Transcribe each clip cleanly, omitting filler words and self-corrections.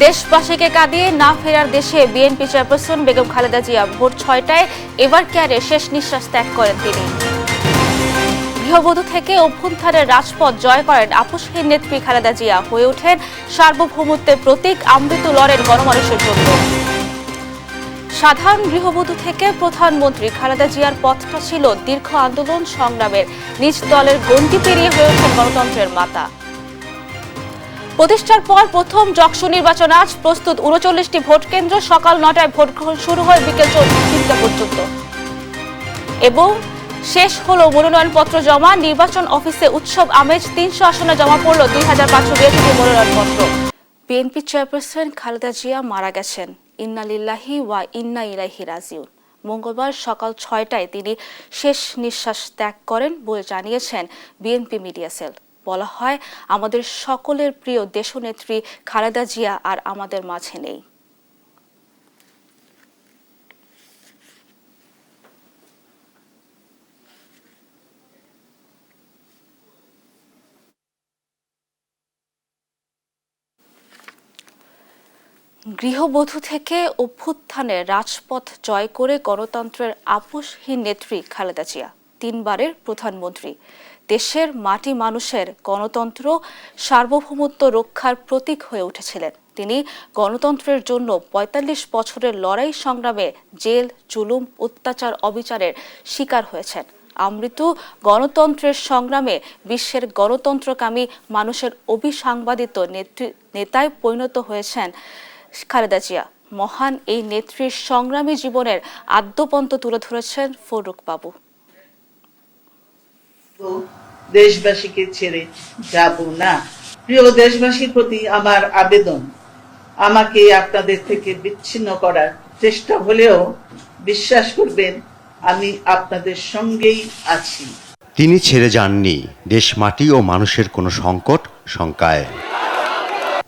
দেশবাসীকে কাঁদিয়ে না ফেরার দেশে বিএনপি চেয়ারপারসন বেগম খালেদা জিয়া ভোর 6টায় এবার কেয়ারে শেষ নিঃশ্বাস ত্যাগ করেন তিনি। গৃহবধূ থেকে অভ্যুত্থানের রাজপথ জয় করেন আপোষহীন নেত্রী খালেদা জিয়া, হয়ে ওঠেন সার্বভৌমত্বের প্রতীক, আমৃত্যু লড়েন গণমানুষের জন্য। সাধারণ গৃহবধূ থেকে প্রধানমন্ত্রী খালেদা জিয়ার পথটা ছিল দীর্ঘ আন্দোলন সংগ্রামের, নিজ দলের গণ্ডি পেরিয়ে হয়ে ওঠেন গণতন্ত্রের মাতা। প্রতিষ্ঠার পর প্রথম যশোর নির্বাচন আজ প্রস্তুত ৩৯টি ভোট কেন্দ্র, সকাল ৯টায় ভোট গ্রহণ শুরু হয় বিকেল ৪টা পর্যন্ত এবং শেষ হলো মনোনয়নপত্র জমা। নির্বাচন অফিসে উৎসব আমেজ, ৩০০ আসনে জমা পড়ল ২৫৮২টি মনোনয়নপত্র। বিএনপি চেয়ারপারসন খালেদা জিয়া মারা গেছেন, ইন্না লিল্লাহি ওয়া ইন্না ইলাইহি রাজিউন। মঙ্গলবার সকাল ৬টায় তিনি শেষ নিঃশ্বাস ত্যাগ করেন বলে জানিয়েছেন বিএনপি মিডিয়া সেল। বলা হয়, আমাদের সকলের প্রিয় দেশনেত্রী খালেদা জিয়া আর আমাদের মাঝে নেই। গৃহবধূ থেকে অভ্যুত্থানের রাজপথ জয় করে গণতন্ত্রের আপোষহীন নেত্রী খালেদা জিয়া ৩বারের প্রধানমন্ত্রী, দেশের মাটি মানুষের গণতন্ত্র সার্বভৌমত্ব রক্ষার প্রতীক হয়ে উঠেছিলেন। তিনি গণতন্ত্রের জন্য ৪৫ বছরের লড়াই সংগ্রামে জেল, জুলুম, অত্যাচার, অবিচারের শিকার হয়েছেন। আমৃত্যু গণতন্ত্রের সংগ্রামে বিশ্বের গণতন্ত্রকামী মানুষের অভিসাংবাদিত নেতায় পরিণত হয়েছেন খালেদা জিয়া। মহান এই নেত্রীর সংগ্রামী জীবনের আদ্যপন্ত তুলে ধরেছেন ফরুক বাবু। দেশবাসীকে ছেড়ে যাব না। প্রিয় দেশবাসীর প্রতি আমার আবেদন, আমাকে আপনাদের থেকে বিচ্ছিন্ন করার চেষ্টা হলেও বিশ্বাস করবেন আমি আপনাদের সঙ্গেই আছি। তিনি ছেড়ে যাননি দেশ, মাটি ও মানুষের কোনো সংকট শঙ্কায়।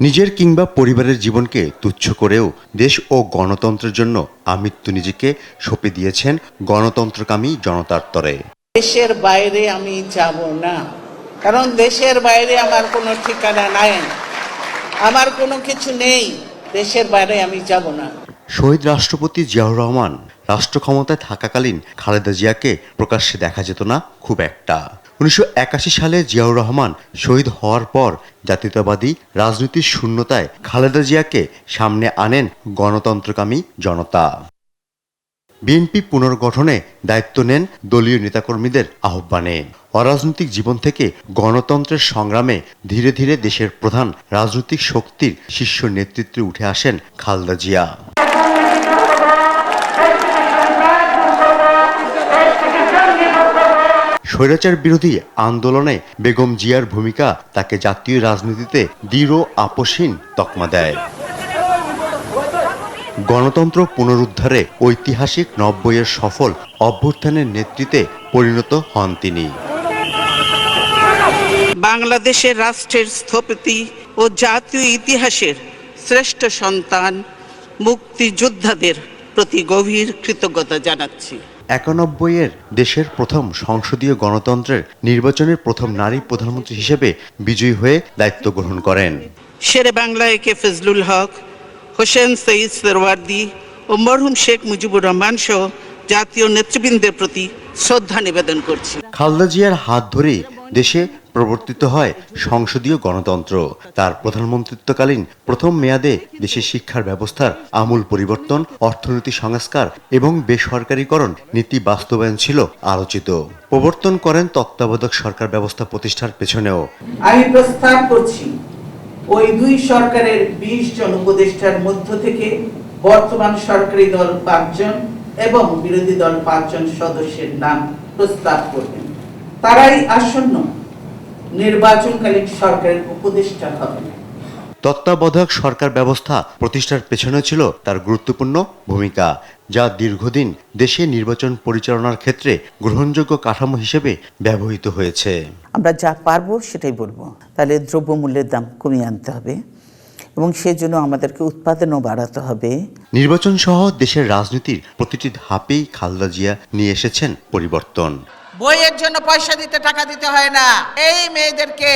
নিজের কিংবা পরিবারের জীবনকে তুচ্ছ করেও দেশ ও গণতন্ত্রের জন্য আমৃত্যু নিজেকে সঁপে দিয়েছেন গণতন্ত্রকামী জনতার তরে। দেশের বাইরে আমি যাব না, কারণ দেশের বাইরে আমার কোনো ঠিকানা নাই, আমার কোনো কিছু নেই। দেশের বাইরে আমি যাব না। শহীদ রাষ্ট্রপতি জিয়াউর রহমান রাষ্ট্র ক্ষমতায় থাকাকালীন খালেদা জিয়াকে প্রকাশ্যে দেখা যেত না খুব একটা। ১৯৮১ সালে জিয়াউর রহমান শহীদ হওয়ার পর জাতীয়তাবাদী রাজনীতির শূন্যতায় খালেদা জিয়াকে সামনে আনেন গণতন্ত্রকামী জনতা। বিএনপি পুনর্গঠনে দায়িত্ব নেন দলীয় নেতাকর্মীদের আহ্বানে। অরাজনৈতিক জীবন থেকে গণতন্ত্রের সংগ্রামে ধীরে ধীরে দেশের প্রধান রাজনৈতিক শক্তির শীর্ষ নেতৃত্বে উঠে আসেন খালেদা জিয়া। স্বৈরাচার বিরোধী আন্দোলনে বেগম জিয়ার ভূমিকা তাকে জাতীয় রাজনীতিতে দৃঢ় আপোষহীন তকমা দেয়। গণতন্ত্র পুনরুদ্ধারে ঐতিহাসিক ৯০-এর সফল অভ্যুত্থানের নেতৃত্বে পরিণত হন তিনি। বাংলাদেশের রাষ্ট্রের স্থপতি ও জাতীয় ইতিহাসের শ্রেষ্ঠ সন্তান মুক্তিযোদ্ধাদের প্রতি গভীর কৃতজ্ঞতা জানাচ্ছি। ৯১-এর দেশের প্রথম সংসদীয় গণতন্ত্রের নির্বাচনের প্রথম নারী প্রধানমন্ত্রী হিসেবে বিজয়ী হয়ে দায়িত্ব গ্রহণ করেন। শেরে বাংলা একে ফজলুল হক, হোসেন সঈদ সোহরাওয়ার্দী ও মরহুম শেখ মুজিবুর রহমান সহ জাতীয় নেতৃবৃন্দের প্রতি শ্রদ্ধা নিবেদন করছি। খালেদা জিয়ার হাত ধরেই দেশে প্রবর্তিত হয় সংসদীয় গণতন্ত্র। তার প্রধানমন্ত্রিত্বকালীন প্রথম মেয়াদে দেশের শিক্ষার ব্যবস্থার আমূল পরিবর্তন, অর্থনৈতিক সংস্কার এবং বেসরকারীকরণ নীতি বাস্তবায়ন ছিল আলোচিত। প্রবর্তন করেন তত্ত্বাবধায়ক সরকার ব্যবস্থা প্রতিষ্ঠার পেছনেও। আমি প্রস্তাব করছি ওই দুই সরকারের ২০ জন উপদেষ্টার মধ্য থেকে বর্তমান সরকারি দল ৫ জন এবং বিরোধী দল ৫ জন সদস্যের নাম প্রস্তাব করবেন। তারাই আসন্ন নির্বাচনকালীন সরকারের উপদেষ্টা হবেন। তত্ত্বাবধায়ক সরকার ব্যবস্থা প্রতিষ্ঠার পেছনে ছিল তার গুরুত্বপূর্ণ ভূমিকা, যা দীর্ঘদিন দেশে নির্বাচন পরিচালনার ক্ষেত্রে গ্রহণযোগ্য কাঠামো হিসেবে ব্যবহৃত হয়েছে। আমরা যা পারবো সেটাই বলবো, তাহলে দ্রব্যমূল্যের দাম কমিয়ে আনতে হবে এবং সেজন্য আমাদেরকে উৎপাদনও বাড়াতে হবে। নির্বাচন সহ দেশের রাজনীতির প্রতিটি ধাপেই খালেদা জিয়া নিয়ে এসেছেন পরিবর্তন। বইয়ের জন্য পয়সা দিতে টাকা দিতে হয় না, এই মেয়েদেরকে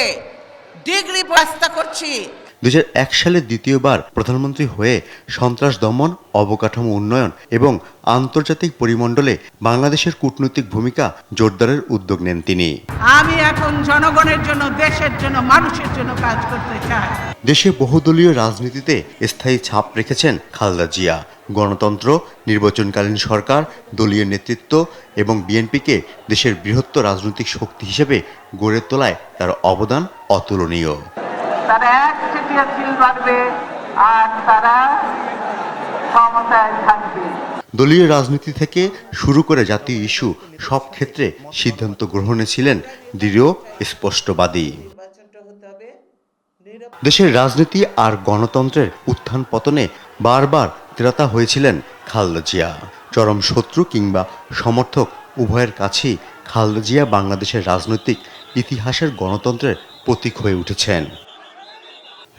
ডিগ্রি প্রস্তাব করছি। 2001 সালে দ্বিতীয়বার প্রধানমন্ত্রী হয়ে সন্ত্রাস দমন, অবকাঠামো উন্নয়ন এবং আন্তর্জাতিক পরিমণ্ডলে বাংলাদেশের কূটনৈতিক ভূমিকা জোরদারের উদ্যোগ নেন তিনি। আমি এখন জনগণের জন্য, দেশের জন্য, মানুষের জন্য কাজ করতে চাই। দেশে বহুদলীয় রাজনীতিতে স্থায়ী ছাপ রেখেছেন খালেদা জিয়া। গণতন্ত্র, নির্বাচনকালীন সরকার, দলীয় নেতৃত্ব এবং বিএনপিকে দেশের বৃহত্তর রাজনৈতিক শক্তি হিসেবে গড়ে তোলায় তার অবদান অতুলনীয়। তারা একচেটিয়া সিল বাঁধবে আর তারা ক্ষমতায় থাকবে। দলীয় রাজনীতি থেকে শুরু করে জাতীয় ইস্যু সব ক্ষেত্রে সিদ্ধান্ত গ্রহণে ছিলেন দৃঢ় স্পষ্টবাদী। দেশের রাজনীতি আর গণতন্ত্রের উত্থান পতনে বারবার ত্রাতা হয়েছিলেন খালেদা জিয়া। চরম শত্রু কিংবা সমর্থক উভয়ের কাছেই খালেদা জিয়া বাংলাদেশের রাজনৈতিক ইতিহাসের গণতন্ত্রের প্রতীক হয়ে উঠেছেন।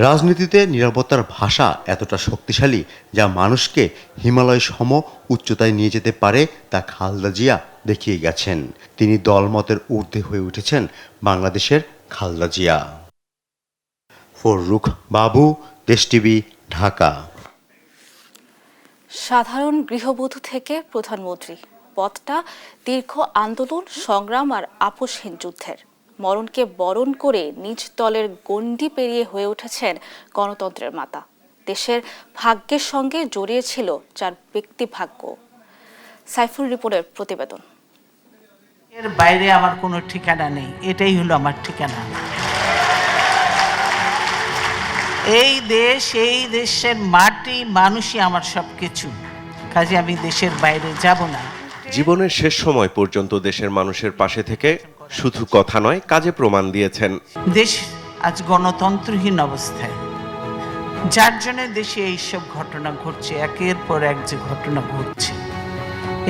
রাজনীতিতে নিরাপত্তার ভাষা এতটা শক্তিশালী যা মানুষকে হিমালয় সম উচ্চতায় নিয়ে যেতে পারে তা খালেদা জিয়া দেখিয়ে গেছেন। তিনি দলমতের ঊর্ধ্বে হয়ে উঠেছেন বাংলাদেশের খালেদা জিয়া। ফররুখ বাবু, দেশ টিভি, ঢাকা। সাধারণ গৃহবধূ থেকে প্রধানমন্ত্রী, পথটা দীর্ঘ আন্দোলন, সংগ্রাম আর আপোষহীন যুদ্ধের। মরণকে বরণ করে নিজ দলের গণ্ডি পেরিয়ে হয়ে উঠেছেন গণতন্ত্রের মাতা। দেশের ভাগ্যের সঙ্গে জড়িয়েছিল যার ব্যক্তি ভাগ্য। সাইফুল রিপনের প্রতিবেদন। এর বাইরে আমার কোনো ঠিকানা নেই, এটাই হলো আমার ঠিকানা। এই দেশ, এই দেশের মাটি, মানুষই আমার সবকিছু। কাজে আমি দেশের বাইরে যাব না। জীবনের শেষ সময় পর্যন্ত দেশের মানুষের পাশে থেকে শুধু কথা নয়, কাজে প্রমাণ দিয়েছেন। দেশ আজ গণতন্ত্রহীন অবস্থায়, যার জন্য দেশে এইসব ঘটনা ঘটছে, একের পর এক যে ঘটনা ঘটছে,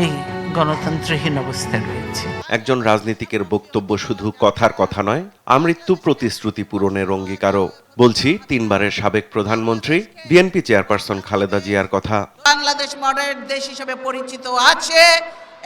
এই গণতন্ত্রহীন অবস্থায় রয়েছে। একজন রাজনীতিকের বক্তব্য শুধু কথার কথা নয়, আমৃত্যু প্রতিশ্রুতি পূরণের অঙ্গীকারও। বলছি তিনবারের সাবেক প্রধানমন্ত্রী, বিএনপি চেয়ারপারসন খালেদা জিয়ার কথা। বাংলাদেশ মডেল দেশ হিসেবে পরিচিত আছে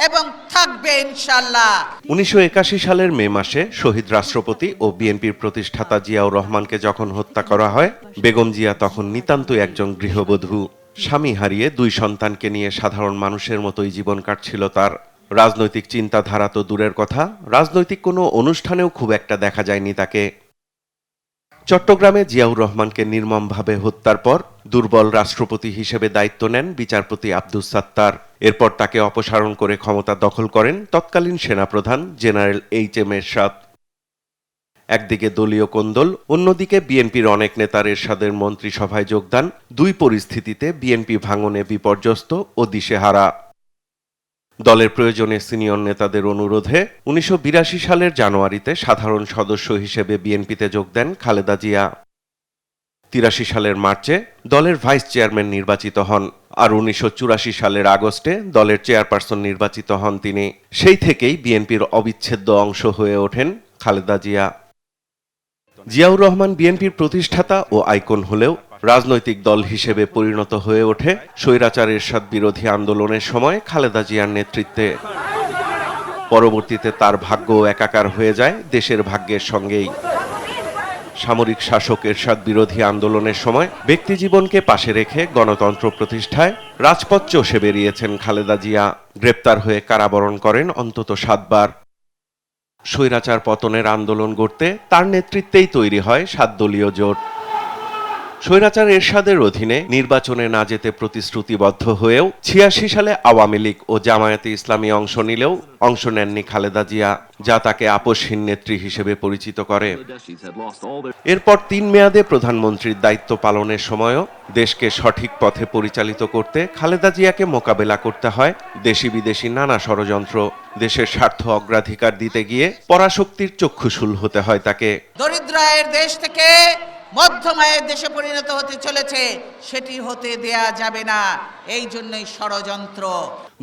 এবং থাকবে ইনশাআল্লাহ। 1981 সালের মে মাসে শহীদ রাষ্ট্রপতি ও বিএনপির প্রতিষ্ঠাতা জিয়াউর রহমানকে যখন হত্যা করা হয়, বেগম জিয়া তখন নিতান্তই একজন গৃহবধূ। স্বামী হারিয়ে 2 সন্তানকে নিয়ে সাধারণ মানুষের মতোই জীবন কাটছিল তার। রাজনৈতিক চিন্তাধারা তো দূরের কথা, রাজনৈতিক কোনো অনুষ্ঠানেও খুব একটা দেখা যায়নি তাকে। চট্টগ্রামে জিয়াউর রহমানকে নির্মমভাবে হত্যার পর দুর্বল রাষ্ট্রপতি হিসেবে দায়িত্ব নেন বিচারপতি আব্দুস সাত্তার। এরপর তাকে অপসারণ করে ক্ষমতা দখল করেন তৎকালীন সেনাপ্রধান জেনারেল এইচ.এম. এরশাদ। একদিকে দলীয় কোন্দল, অন্যদিকে বিএনপির অনেক নেতার এরশাদের মন্ত্রিসভায় যোগদান। 2 পরিস্থিতিতে বিএনপি ভাঙনে বিপর্যস্ত ও দিশেহারা। দলের প্রয়োজনে সিনিয়র নেতাদের অনুরোধে 1982 সালের জানুয়ারিতে সাধারণ সদস্য হিসেবে বিএনপিতে যোগ দেন খালেদা জিয়া। 83 সালের মার্চে দলের ভাইস চেয়ারম্যান নির্বাচিত হন, আর 1984 সালের আগস্টে দলের চেয়ারপারসন নির্বাচিত হন তিনি। সেই থেকেই বিএনপির অবিচ্ছেদ্য অংশ হয়ে ওঠেন খালেদা জিয়া। জিয়াউর রহমান বিএনপির প্রতিষ্ঠাতা ও আইকন হলেও রাজনৈতিক দল হিসেবে পরিণত হয়ে ওঠে স্বৈরাচার এরশাদ বিরোধী আন্দোলনের সময় খালেদা জিয়ার নেতৃত্বে। পরবর্তীতে তার ভাগ্য একাকার হয়ে যায় দেশের ভাগ্যের সঙ্গেই। সামরিক শাসক এরশাদ বিরোধী আন্দোলনের সময় ব্যক্তিজীবনকে পাশে রেখে গণতন্ত্র প্রতিষ্ঠায় রাজপথ চষে বেরিয়েছেন খালেদা জিয়া। গ্রেপ্তার হয়ে কারাবরণ করেন অন্তত 7 বার। স্বৈরাচার পতনের আন্দোলন গড়তে তার নেতৃত্বেই তৈরি হয় 7 দলীয় জোট। স্বৈরাচার এরশাদের অধীনে নির্বাচনে না যেতে প্রতিশ্রুতিবদ্ধ হয়েও 86 সালে আওয়ামী লীগ ও জামায়াতে ইসলামী অংশ নিলেও অংশ নেননি খালেদা জিয়া, যা তাকে আপোষহীন নেত্রী হিসেবে পরিচিত করে। এরপর 3 মেয়াদে প্রধানমন্ত্রীর দায়িত্ব পালনের সময়ও দেশকে সঠিক পথে পরিচালিত করতে খালেদা জিয়াকে মোকাবেলা করতে হয় দেশি বিদেশি নানা ষড়যন্ত্র। দেশের স্বার্থ অগ্রাধিকার দিতে গিয়ে পরাশক্তির চক্ষুশূল হতে হয় তাকে। দরিদ্র আয়ের দেশ থেকে মধ্যম আয়ের দেশে পরিণত হতে চলেছে, সেটি হতে দেয়া যাবে না। এই জন্যই ষড়যন্ত্র।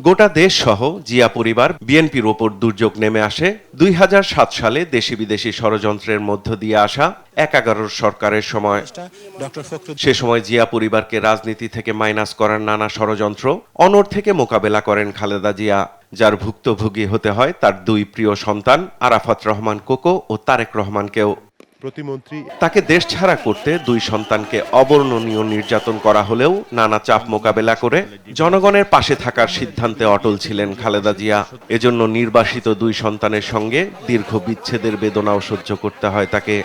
গোটা দেশ সহ জিয়া পরিবার বিএনপির ওপর দুর্যোগ নেমে আসে 2007 সালে দেশি বিদেশি ষড়যন্ত্রের মধ্য দিয়ে আসা 11 সরকারের সময়। সে সময় জিয়া পরিবারকে রাজনীতি থেকে মাইনাস করার নানা ষড়যন্ত্র অনড় থেকে মোকাবেলা করেন খালেদা জিয়া, যার ভুক্তভোগী হতে হয় তার 2 প্রিয় সন্তান আরাফাত রহমান কোকো ও তারেক রহমানকেও। প্রতিমন্ত্রী। তাকে দেশ ছাড়া করতে দুই সন্তানকে অবর্ণনীয় নির্যাতন করা হলেও নানা চাপ মোকাবেলা করে জনগণের পাশে থাকার সিদ্ধান্তে অটল ছিলেন খালেদা জিয়া। এজন্য নির্বাসিত দুই সন্তানের সঙ্গে দীর্ঘ বিচ্ছেদের বেদনাও সহ্য করতে হয় তাকে।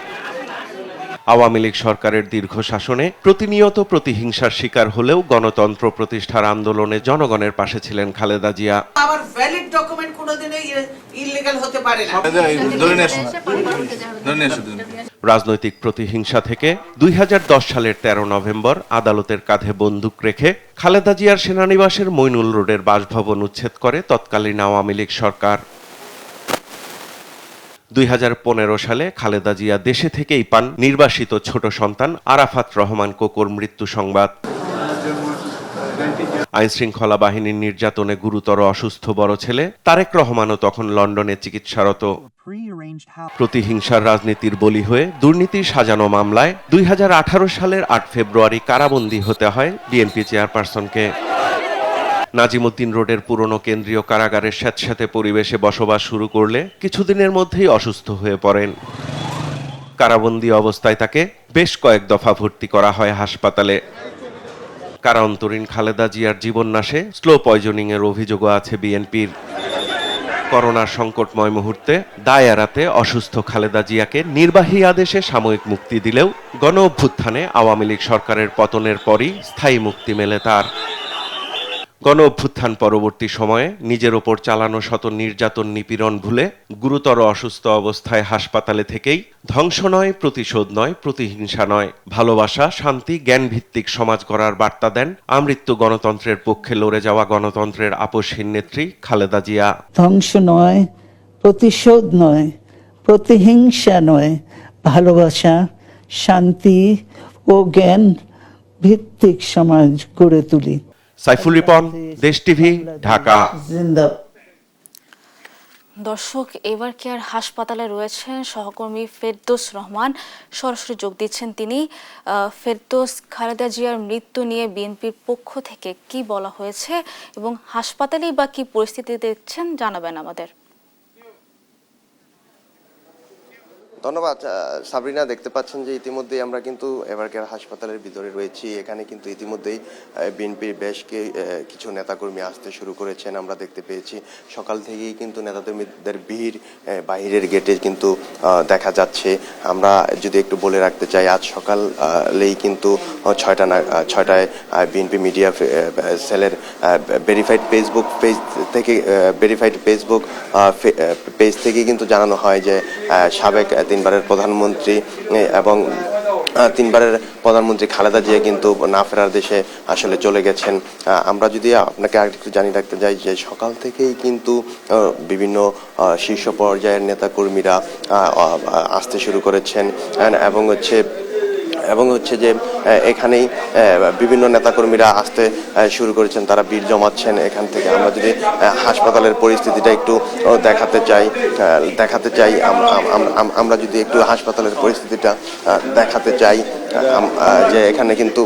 আওয়ামী লীগ সরকারের দীর্ঘ শাসনে প্রতিনিয়ত প্রতিহিংসার শিকার হলেও গণতন্ত্র প্রতিষ্ঠার আন্দোলনে জনগণের পাশে ছিলেন খালেদা জিয়া। আমার ভ্যালিড ডকুমেন্ট কোনোদিনই ইললিগ্যাল হতে পারে না। রাজনৈতিক প্রতিহিংসা থেকে 2010 সালের 13 নভেম্বর আদালতের কাঁধে বন্দুক রেখে খালেদা জিয়ার সেনানিবাসের মইনুল রোডের বাসভবন উচ্ছেদ করে তৎকালীন আওয়ামী লীগ সরকার। 2015 সালে খালেদা জিয়া দেশে থেকেই পান নির্বাসিত ছোট সন্তান আরাফাত রহমান কোকোর মৃত্যু সংবাদ। আইনশৃঙ্খলা বাহিনীর নির্যাতনে গুরুতর অসুস্থ বড় ছেলে তারেক রহমানও তখন লন্ডনে চিকিৎসারত। প্রতিহিংসার রাজনীতির বলি হয়ে দুর্নীতির সাজানো মামলায় 2018 সালের 8 ফেব্রুয়ারি কারাবন্দী হতে হয় বিএনপি চেয়ারপারসনকে। নাজিমউদ্দিন রোডের পুরনো কেন্দ্রীয় কারাগারের স্যাঁতস্যাঁতে পরিবেশে বসবাস শুরু করলে কিছুদিনের মধ্যেই অসুস্থ হয়ে পড়েন। কারাবন্দী অবস্থায় তাকে বেশ কয়েক দফা ভর্তি করা হয় হাসপাতালে। কারান্তরীণ খালেদা জিয়ার জীবননাশে স্লো পয়জনিং এর অভিযোগও আছে বিএনপির। করোনার সংকটময় মুহূর্তে দায় এড়াতে অসুস্থ খালেদা জিয়াকে নির্বাহী আদেশে সাময়িক মুক্তি দিলেও গণ অভ্যুত্থানে আওয়ামী লীগ সরকারের পতনের পরই স্থায়ী মুক্তি মেলে তার। গণ অভ্যুত্থান পরবর্তী সময়ে নিজের ওপর চালানো শত নির্যাতন নিপীড়ন ভুলে গুরুতর অসুস্থ অবস্থায় হাসপাতালে থেকেই ধ্বংস নয়, প্রতিশোধ নয়, প্রতিহিংসা নয়, ভালোবাসা, শান্তি, জ্ঞানভিত্তিক সমাজ গড়ার বার্তা দেন আমৃত্যু গণতন্ত্রের পক্ষে লড়ে যাওয়া গণতন্ত্রের আপসহীন নেত্রী খালেদা জিয়া। ধ্বংস নয়, প্রতিশোধ নয়, প্রতিহিংসা নয়, ভালোবাসা, শান্তি ও জ্ঞান ভিত্তিক সমাজ গড়ে তুলি। সাইফুল রিপন, দেশ টিভি, ঢাকা। দর্শক, এবার কেয়ার হাসপাতালে রয়েছেন সহকর্মী ফেরদৌস রহমান, সরাসরি যোগ দিচ্ছেন তিনি। ফেরদৌস, খালেদা জিয়ার মৃত্যু নিয়ে বিএনপির পক্ষ থেকে কি বলা হয়েছে এবং হাসপাতালেই বা কি পরিস্থিতি দেখছেন জানাবেন আমাদের। ধন্যবাদ সাবরিনা। দেখতে পাচ্ছেন যে ইতিমধ্যেই আমরা কিন্তু এভারকেয়ার হাসপাতালের ভিতরে রয়েছি। এখানে কিন্তু ইতিমধ্যেই বিএনপির বেশ কিছু নেতাকর্মী আসতে শুরু করেছেন। আমরা দেখতে পেয়েছি সকাল থেকেই কিন্তু নেতাদের ভিড় বাইরের গেটে কিন্তু দেখা যাচ্ছে। আমরা যদি একটু বলে রাখতে চাই, আজ সকালেই কিন্তু 6টায় বিএনপি মিডিয়া সেলের ভেরিফাইড ফেসবুক পেজ থেকে কিন্তু জানানো হয় যে সাবেক তিনবারের প্রধানমন্ত্রী এবং খালেদা জিয়া কিন্তু না ফেরার দেশে আসলে চলে গেছেন। আমরা যদি আপনাকে আরেকটু জানিয়ে রাখতে চাই যে সকাল থেকেই কিন্তু বিভিন্ন শীর্ষ পর্যায়ের নেতাকর্মীরা আসতে শুরু করেছেন এবং হচ্ছে যে এখানেই বিভিন্ন নেতাকর্মীরা আসতে শুরু করেছেন, তারা ভিড় জমাচ্ছেন এখান থেকে। আমরা যদি হাসপাতালের পরিস্থিতিটা একটু দেখাতে চাই আমরা যদি একটু হাসপাতালের পরিস্থিতিটা দেখাতে চাই যে এখানে কিন্তু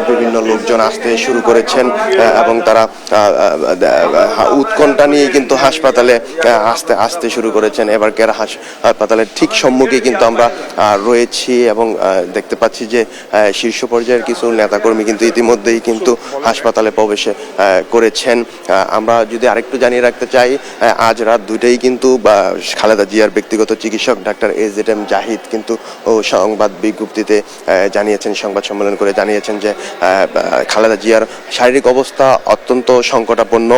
বিভিন্ন লোকজন আসতে শুরু করেছেন এবং তারা উৎকণ্ঠা নিয়ে কিন্তু হাসপাতালে আসতে শুরু করেছেন। এভারকেয়ার হাসপাতালের ঠিক সম্মুখে কিন্তু আমরা রয়েছি এবং দেখতে পাচ্ছি যে শীর্ষ পর্যায়ের কিছু নেতাকর্মী কিন্তু ইতিমধ্যেই কিন্তু হাসপাতালে প্রবেশ করেছেন। আমরা যদি আরেকটু জানিয়ে রাখতে চাই, আজ রাত 2টায় কিন্তু খালেদা জিয়ার ব্যক্তিগত চিকিৎসক ডাক্তার AZM জাহিদ কিন্তু সংবাদ বিজ্ঞপ্তিতে সংবাদ সম্মেলন করে জানিয়েছেন যে খালেদা জিয়ার শারীরিক অবস্থা অত্যন্ত সংকটাপন্ন।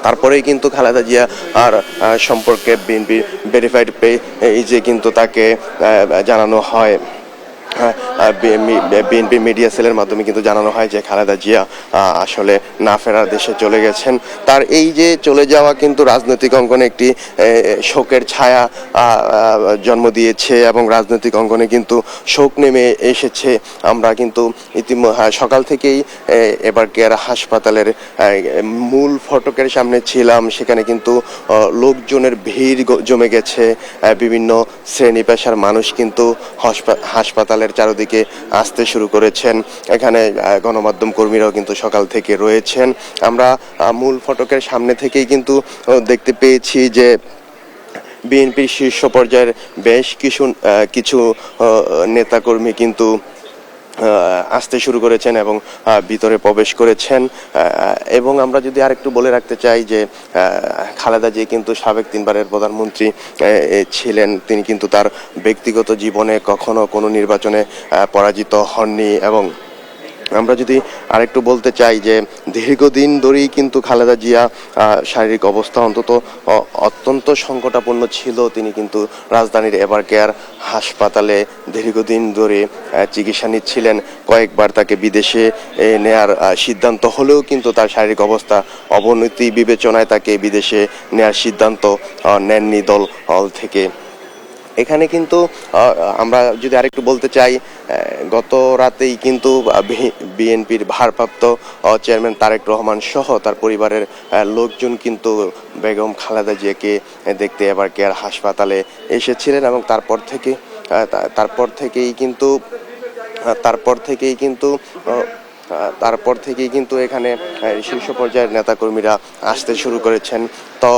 তারপরেই কিন্তু খালেদা জিয়া আর সম্পর্কে বিএনপি ভেরিফাইড পেজে কিন্তু তাকে জানানো হয়, বিএনপি মিডিয়া সেলের মাধ্যমে কিন্তু জানানো হয় যে খালেদা জিয়া আসলে না ফেরার দেশে চলে গেছেন। তার এই যে চলে যাওয়া কিন্তু রাজনৈতিক অঙ্গনে একটি শোকের ছায়া জন্ম দিয়েছে এবং রাজনৈতিক অঙ্গনে কিন্তু শোক নেমে এসেছে। আমরা কিন্তু সকাল থেকেই এভারকেয়ার হাসপাতালের মূল ফটকের সামনে ছিলাম। সেখানে কিন্তু লোকজনের ভিড় জমে গেছে। বিভিন্ন শ্রেণী পেশার মানুষ কিন্তু হাসপাতালের চারদিকে আসতে শুরু করেছেন। এখানে গণমাধ্যম কর্মীরাও কিন্তু সকাল থেকে রয়েছেন। আমরা মূল ফটকের সামনে থেকেই কিন্তু দেখতে পেয়েছি যে বিএনপির শীর্ষ পর্যায়ের বেশ কিছু নেতাকর্মী কিন্তু আসতে শুরু করেছেন এবং ভিতরে প্রবেশ করেছেন। এবং আমরা যদি আরেকটু বলে রাখতে চাই যে খালেদা জিয়া কিন্তু সাবেক 3 বারের প্রধানমন্ত্রী ছিলেন। তিনি কিন্তু তার ব্যক্তিগত জীবনে কখনো কোনো নির্বাচনে পরাজিত হননি। এবং আমরা যদি আরেকটু বলতে চাই যে দীর্ঘদিন ধরেই কিন্তু খালেদা জিয়া শারীরিক অবস্থা অত্যন্ত সংকটাপন্ন ছিল। তিনি কিন্তু রাজধানীর এভার কেয়ার হাসপাতালে দীর্ঘদিন ধরে চিকিৎসা নিচ্ছিলেন। কয়েকবার তাকে বিদেশে নেয়ার সিদ্ধান্ত হলেও কিন্তু তার শারীরিক অবস্থা অবনতি বিবেচনায় তাকে বিদেশে নেয়ার সিদ্ধান্ত নেননি দল থেকে। এখানে কিন্তু আমরা যদি আরেকটু বলতে চাই, গত রাতেই কিন্তু বিএনপির ভারপ্রাপ্ত চেয়ারম্যান তারেক রহমান সহ তার পরিবারের লোকজন কিন্তু বেগম খালেদা জিয়াকে দেখতে এভার কেয়ার হাসপাতালে এসেছিলেন। এবং তারপর থেকেই কিন্তু এখানে শীর্ষ পর্যায়ের নেতাকর্মীরা আসতে শুরু করেছেন। তো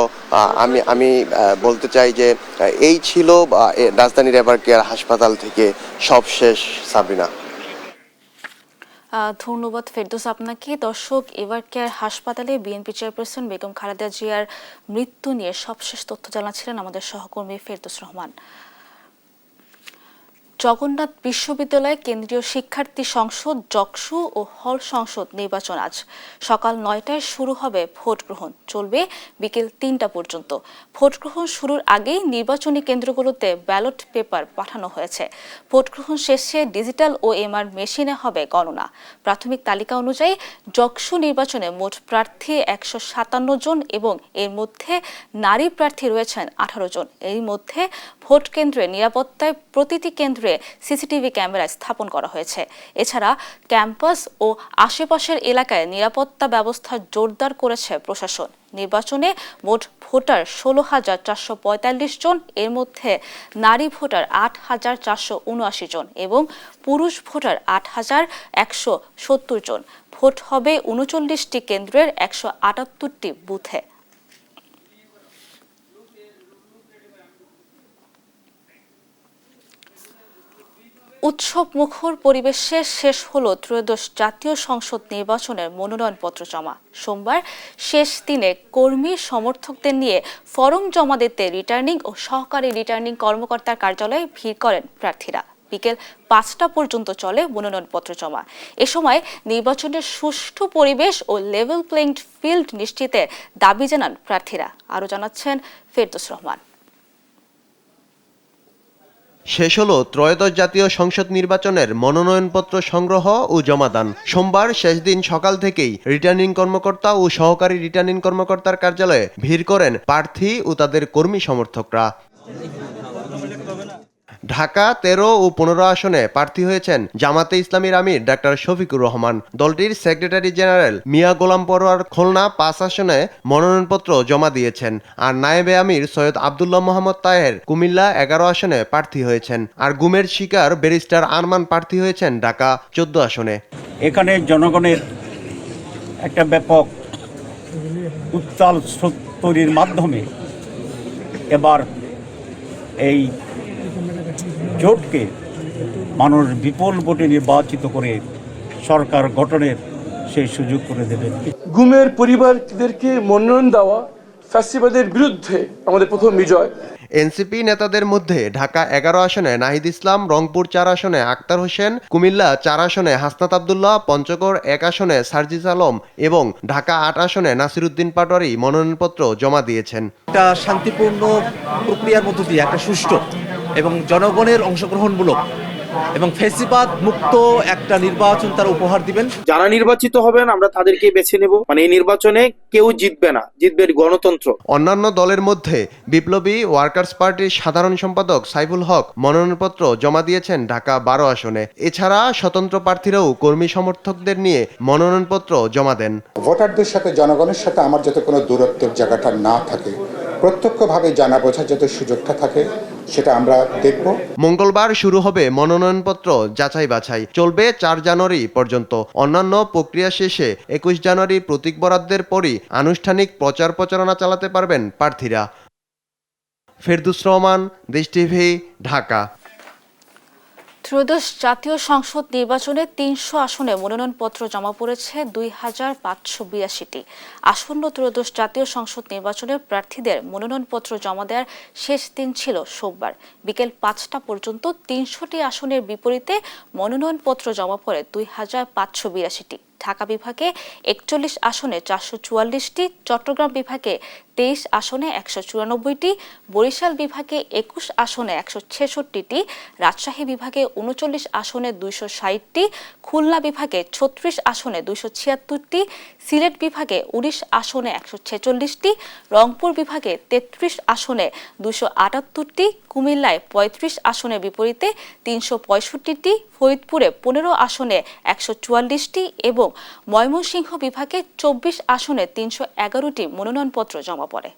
আমি বলতে চাই যে এই ছিল রাজধানীর এভার কেয়ার হাসপাতাল থেকে সবশেষ। সাবরিনা, ধন্যবাদ ফেরদৌস আপনাকে। দর্শক, এভার কেয়ার হাসপাতালে বিএনপি চেয়ারপারসন বেগম খালেদা জিয়ার মৃত্যু নিয়ে সবশেষ তথ্য জানাচ্ছিলেন আমাদের সহকর্মী ফেরদৌস রহমান। জগন্নাথ বিশ্ববিদ্যালয় কেন্দ্রীয় শিক্ষার্থী সংসদ জকসু ও হল সংসদ নির্বাচন আজ সকাল 9টায় শুরু হবে ভোট গ্রহণ, চলবে বিকেল 3টা পর্যন্ত। ভোট গ্রহণ শুরুর আগেই নির্বাচনী কেন্দ্রগুলোতে ব্যালট পেপার পাঠানো হয়েছে। ভোট গ্রহণ শেষে ডিজিটাল OMR মেশিনে হবে গণনা। প্রাথমিক তালিকা অনুযায়ী জকসু নির্বাচনে মোট প্রার্থী 157 জন এবং এর মধ্যে নারী প্রার্থী রয়েছেন 18 জন। এর মধ্যে ভোট কেন্দ্রে নিরাপত্তায় প্রতিটি কেন্দ্রে সিসিটিভি ক্যামেরা স্থাপন করা হয়েছে। এছাড়া ক্যাম্পাস ও আশেপাশের এলাকায় নিরাপত্তা ব্যবস্থা জোরদার করেছে প্রশাসন। নির্বাচনে মোট ভোটার 16,445 জন, এর মধ্যে নারী ভোটার 8,479 জন এবং পুরুষ ভোটার 8,170 জন। ভোট হবে 39টি কেন্দ্রের 178টি বুথে। উৎসব মুখর পরিবেশে শেষ হলো ত্রয়োদশ জাতীয় সংসদ নির্বাচনের মনোনয়নপত্র জমা। সোমবার শেষ দিনে কর্মী সমর্থকদের নিয়ে ফরম জমা দিতে রিটার্নিং ও সহকারী রিটার্নিং কর্মকর্তার কার্যালয়ে ভিড় করেন প্রার্থীরা। বিকেল 5টা পর্যন্ত চলে মনোনয়নপত্র জমা। এ সময় নির্বাচনের সুষ্ঠু পরিবেশ ও লেভেল প্লেইং ফিল্ড নিশ্চিতের দাবি জানান প্রার্থীরা। আরও জানাচ্ছেন ফেরদৌস রহমান। শেষ হলো ত্রয়োদশ জাতীয় সংসদ নির্বাচনের মনোনয়নপত্র সংগ্রহ ও জমাদান। সোমবার শেষ দিন সকাল থেকেই রিটার্নিং কর্মকর্তা ও সহকারী রিটার্নিং কর্মকর্তার কার্যালয়ে ভিড় করেন প্রার্থী ও তাদের কর্মী সমর্থকরা। ঢাকা 13 ও 15 আসনে প্রার্থী হয়েছেন জামাতে ইসলামীর আমির ডাক্তার শফিকুর রহমান। দলটির সেক্রেটারি জেনারেল মিয়া গোলাম পরোয়ার খুলনা 5 আসনে মনোনয়নপত্র জমা দিয়েছেন। আর নায়েবে আমির সৈয়দ আব্দুল্লাহ মোহাম্মদ তাহের কুমিল্লা 11 আসনে প্রার্থী হয়েছেন। আর গুমের শিকার ব্যারিস্টার আরমান প্রার্থী হয়েছেন ঢাকা 14 আসনে। এখানে জনগণের একটা ব্যাপক উত্তাল স্রোত তৈরির মাধ্যমে এবার এই জোটকে মানুষ বিপুল ভোটে নির্বাচিত করে সরকার গঠনের সেই সুযোগ করে দেবেন। গুমের পরিবারদেরকে মনোনয়ন দেওয়া ফ্যাসিবাদের বিরুদ্ধে আমাদের প্রথম বিজয়। এনসিপি নেতাদের মধ্যে ঢাকা 11 আসনে নাহিদ ইসলাম, রংপুর 4 আসনে আক্তার হোসেন, কুমিল্লা 4 আসনে হাসনাত আব্দুল্লাহ, পঞ্চগড় 1 আসনে সার্জিস আলম এবং ঢাকা 8 আসনে নাসিরউদ্দিন পাটোয়ারি মনোনয়নপত্র জমা দিয়েছেন। একটা শান্তিপূর্ণ প্রক্রিয়ার মধ্য দিয়ে একটা সুষ্ঠু এবং জনগণের অংশগ্রহণমূলক এবং ফ্যাসিবাদ মুক্ত একটা নির্বাচন তারা উপহার দিবেন। যারা নির্বাচিত হবেন আমরা তাদেরকে বেছে নেব। মানে এই নির্বাচনে কেউ জিতবে না, জিতবে গণতন্ত্র। অন্যান্য দলের মধ্যে বিপ্লবী ওয়ার্কার্স পার্টির সাধারণ সম্পাদক সাইফুল হক মনোনয়নপত্র জমা দিয়েছেন ঢাকা 12 আসনে। এছাড়া স্বতন্ত্র প্রার্থীরাও কর্মী সমর্থকদের নিয়ে মনোনয়নপত্র জমা দেন। ভোটারদের সাথে জনগণের সাথে আমার যাতে কোনো দূরত্বের জায়গাটা না থাকে, প্রত্যক্ষভাবে জানা বোঝার যাতে সুযোগটা থাকে, সেটা আমরা দেখব। মঙ্গলবার শুরু হবে মনোনয়নপত্র যাচাই বাছাই, চলবে 4 জানুয়ারি পর্যন্ত। অন্যান্য প্রক্রিয়া শেষে 21 জানুয়ারি প্রতীক বরাদ্দের পরই আনুষ্ঠানিক প্রচার প্রচারণা চালাতে পারবেন প্রার্থীরা। ফেরদৌস রহমান, দেশ টিভি, ঢাকা। ত্রয়োদশ জাতীয় সংসদ নির্বাচনে ৩০০ আসনে মনোনয়নপত্র জমা পড়েছে ২,৫৮২টি। আসন্ন ত্রয়োদশ জাতীয় সংসদ নির্বাচনে প্রার্থীদের মনোনয়নপত্র জমা দেওয়ার শেষ দিন ছিল সোমবার বিকেল ৫টা পর্যন্ত। ৩০০টি আসনের বিপরীতে মনোনয়নপত্র জমা পড়ে ২,৫৮২টি। ঢাকা বিভাগে ৪১ আসনে ৪৪৪টি, চট্টগ্রাম বিভাগে ২৩ আসনে ১৯৪টি, বরিশাল বিভাগে ২১ আসনে ১৬৬টি, রাজশাহী বিভাগে ৩৯ আসনে ২৬০টি, খুলনা বিভাগে ৩৬ আসনে ২৭৬টি, সিলেট বিভাগে ১৯ আসনে ১৪৬টি, রংপুর বিভাগে ৩৩ আসনে ২৭৮টি, কুমিল্লায় ৩৫ আসনের বিপরীতে ৩৬৫টি, ফরিদপুরে ১৫ আসনে ১৪৪টি এবং ময়মনসিংহ বিভাগে ২৪ আসনে ৩১১টি মনোনয়নপত্র জমা পড়ে।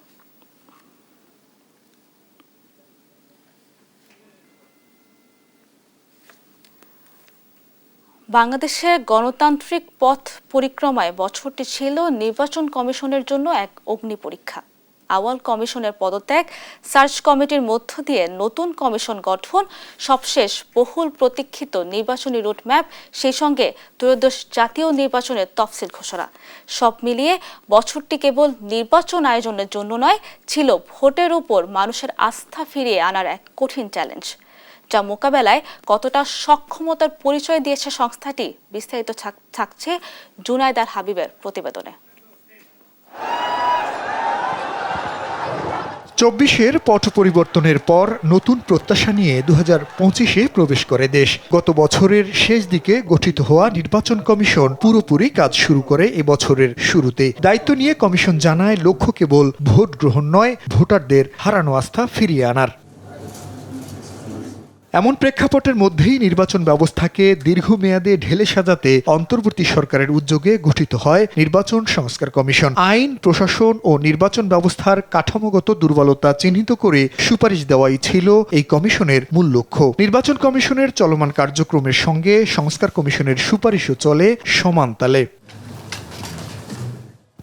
বাংলাদেশের গণতান্ত্রিক পথ পরিক্রমায় বছরটি ছিল নির্বাচন কমিশনের জন্য এক অগ্নি পরীক্ষা। আওয়াল কমিশনের পদত্যাগ, সার্চ কমিটির মধ্য দিয়ে নতুন কমিশন গঠন, সবশেষ বহুল প্রতীক্ষিত নির্বাচনী রুটম্যাপ, সেই সঙ্গে ত্রয়োদশ জাতীয় নির্বাচনের তফসিল ঘোষণা, সব মিলিয়ে বছরটি কেবল নির্বাচন আয়োজনের জন্য নয়, ছিল ভোটের উপর মানুষের আস্থা ফিরিয়ে আনার এক কঠিন চ্যালেঞ্জ, যা মোকাবেলায় কতটা সক্ষমতার পরিচয় দিয়েছে সংস্থাটি। বিস্তারিত থাকছে জুনায়েদ আল হাবিবের প্রতিবেদনে। ২৪-এর পট পরিবর্তনের পর নতুন প্রত্যাশা নিয়ে ২০২৫-এ প্রবেশ করে দেশ। গত বছরের শেষ দিকে গঠিত হওয়া নির্বাচন কমিশন পুরোপুরি কাজ শুরু করে এবছরের শুরুতে। দায়িত্ব নিয়ে কমিশন জানায়, লক্ষ্য কেবল ভোট গ্রহণ নয়, ভোটারদের হারানো আস্থা ফিরিয়ে আনার। এমন প্রেক্ষাপটের মধ্যেই নির্বাচন ব্যবস্থাকে দীর্ঘমেয়াদে ঢেলে সাজাতে অন্তর্বর্তী সরকারের উদ্যোগে গঠিত হয় নির্বাচন সংস্কার কমিশন। আইন, প্রশাসন ও নির্বাচন ব্যবস্থার কাঠামোগত দুর্বলতা চিহ্নিত করে সুপারিশ দেওয়াই ছিল এই কমিশনের মূল লক্ষ্য। নির্বাচন কমিশনের চলমান কার্যক্রমের সঙ্গে সংস্কার কমিশনের সুপারিশও চলে সমান তালে।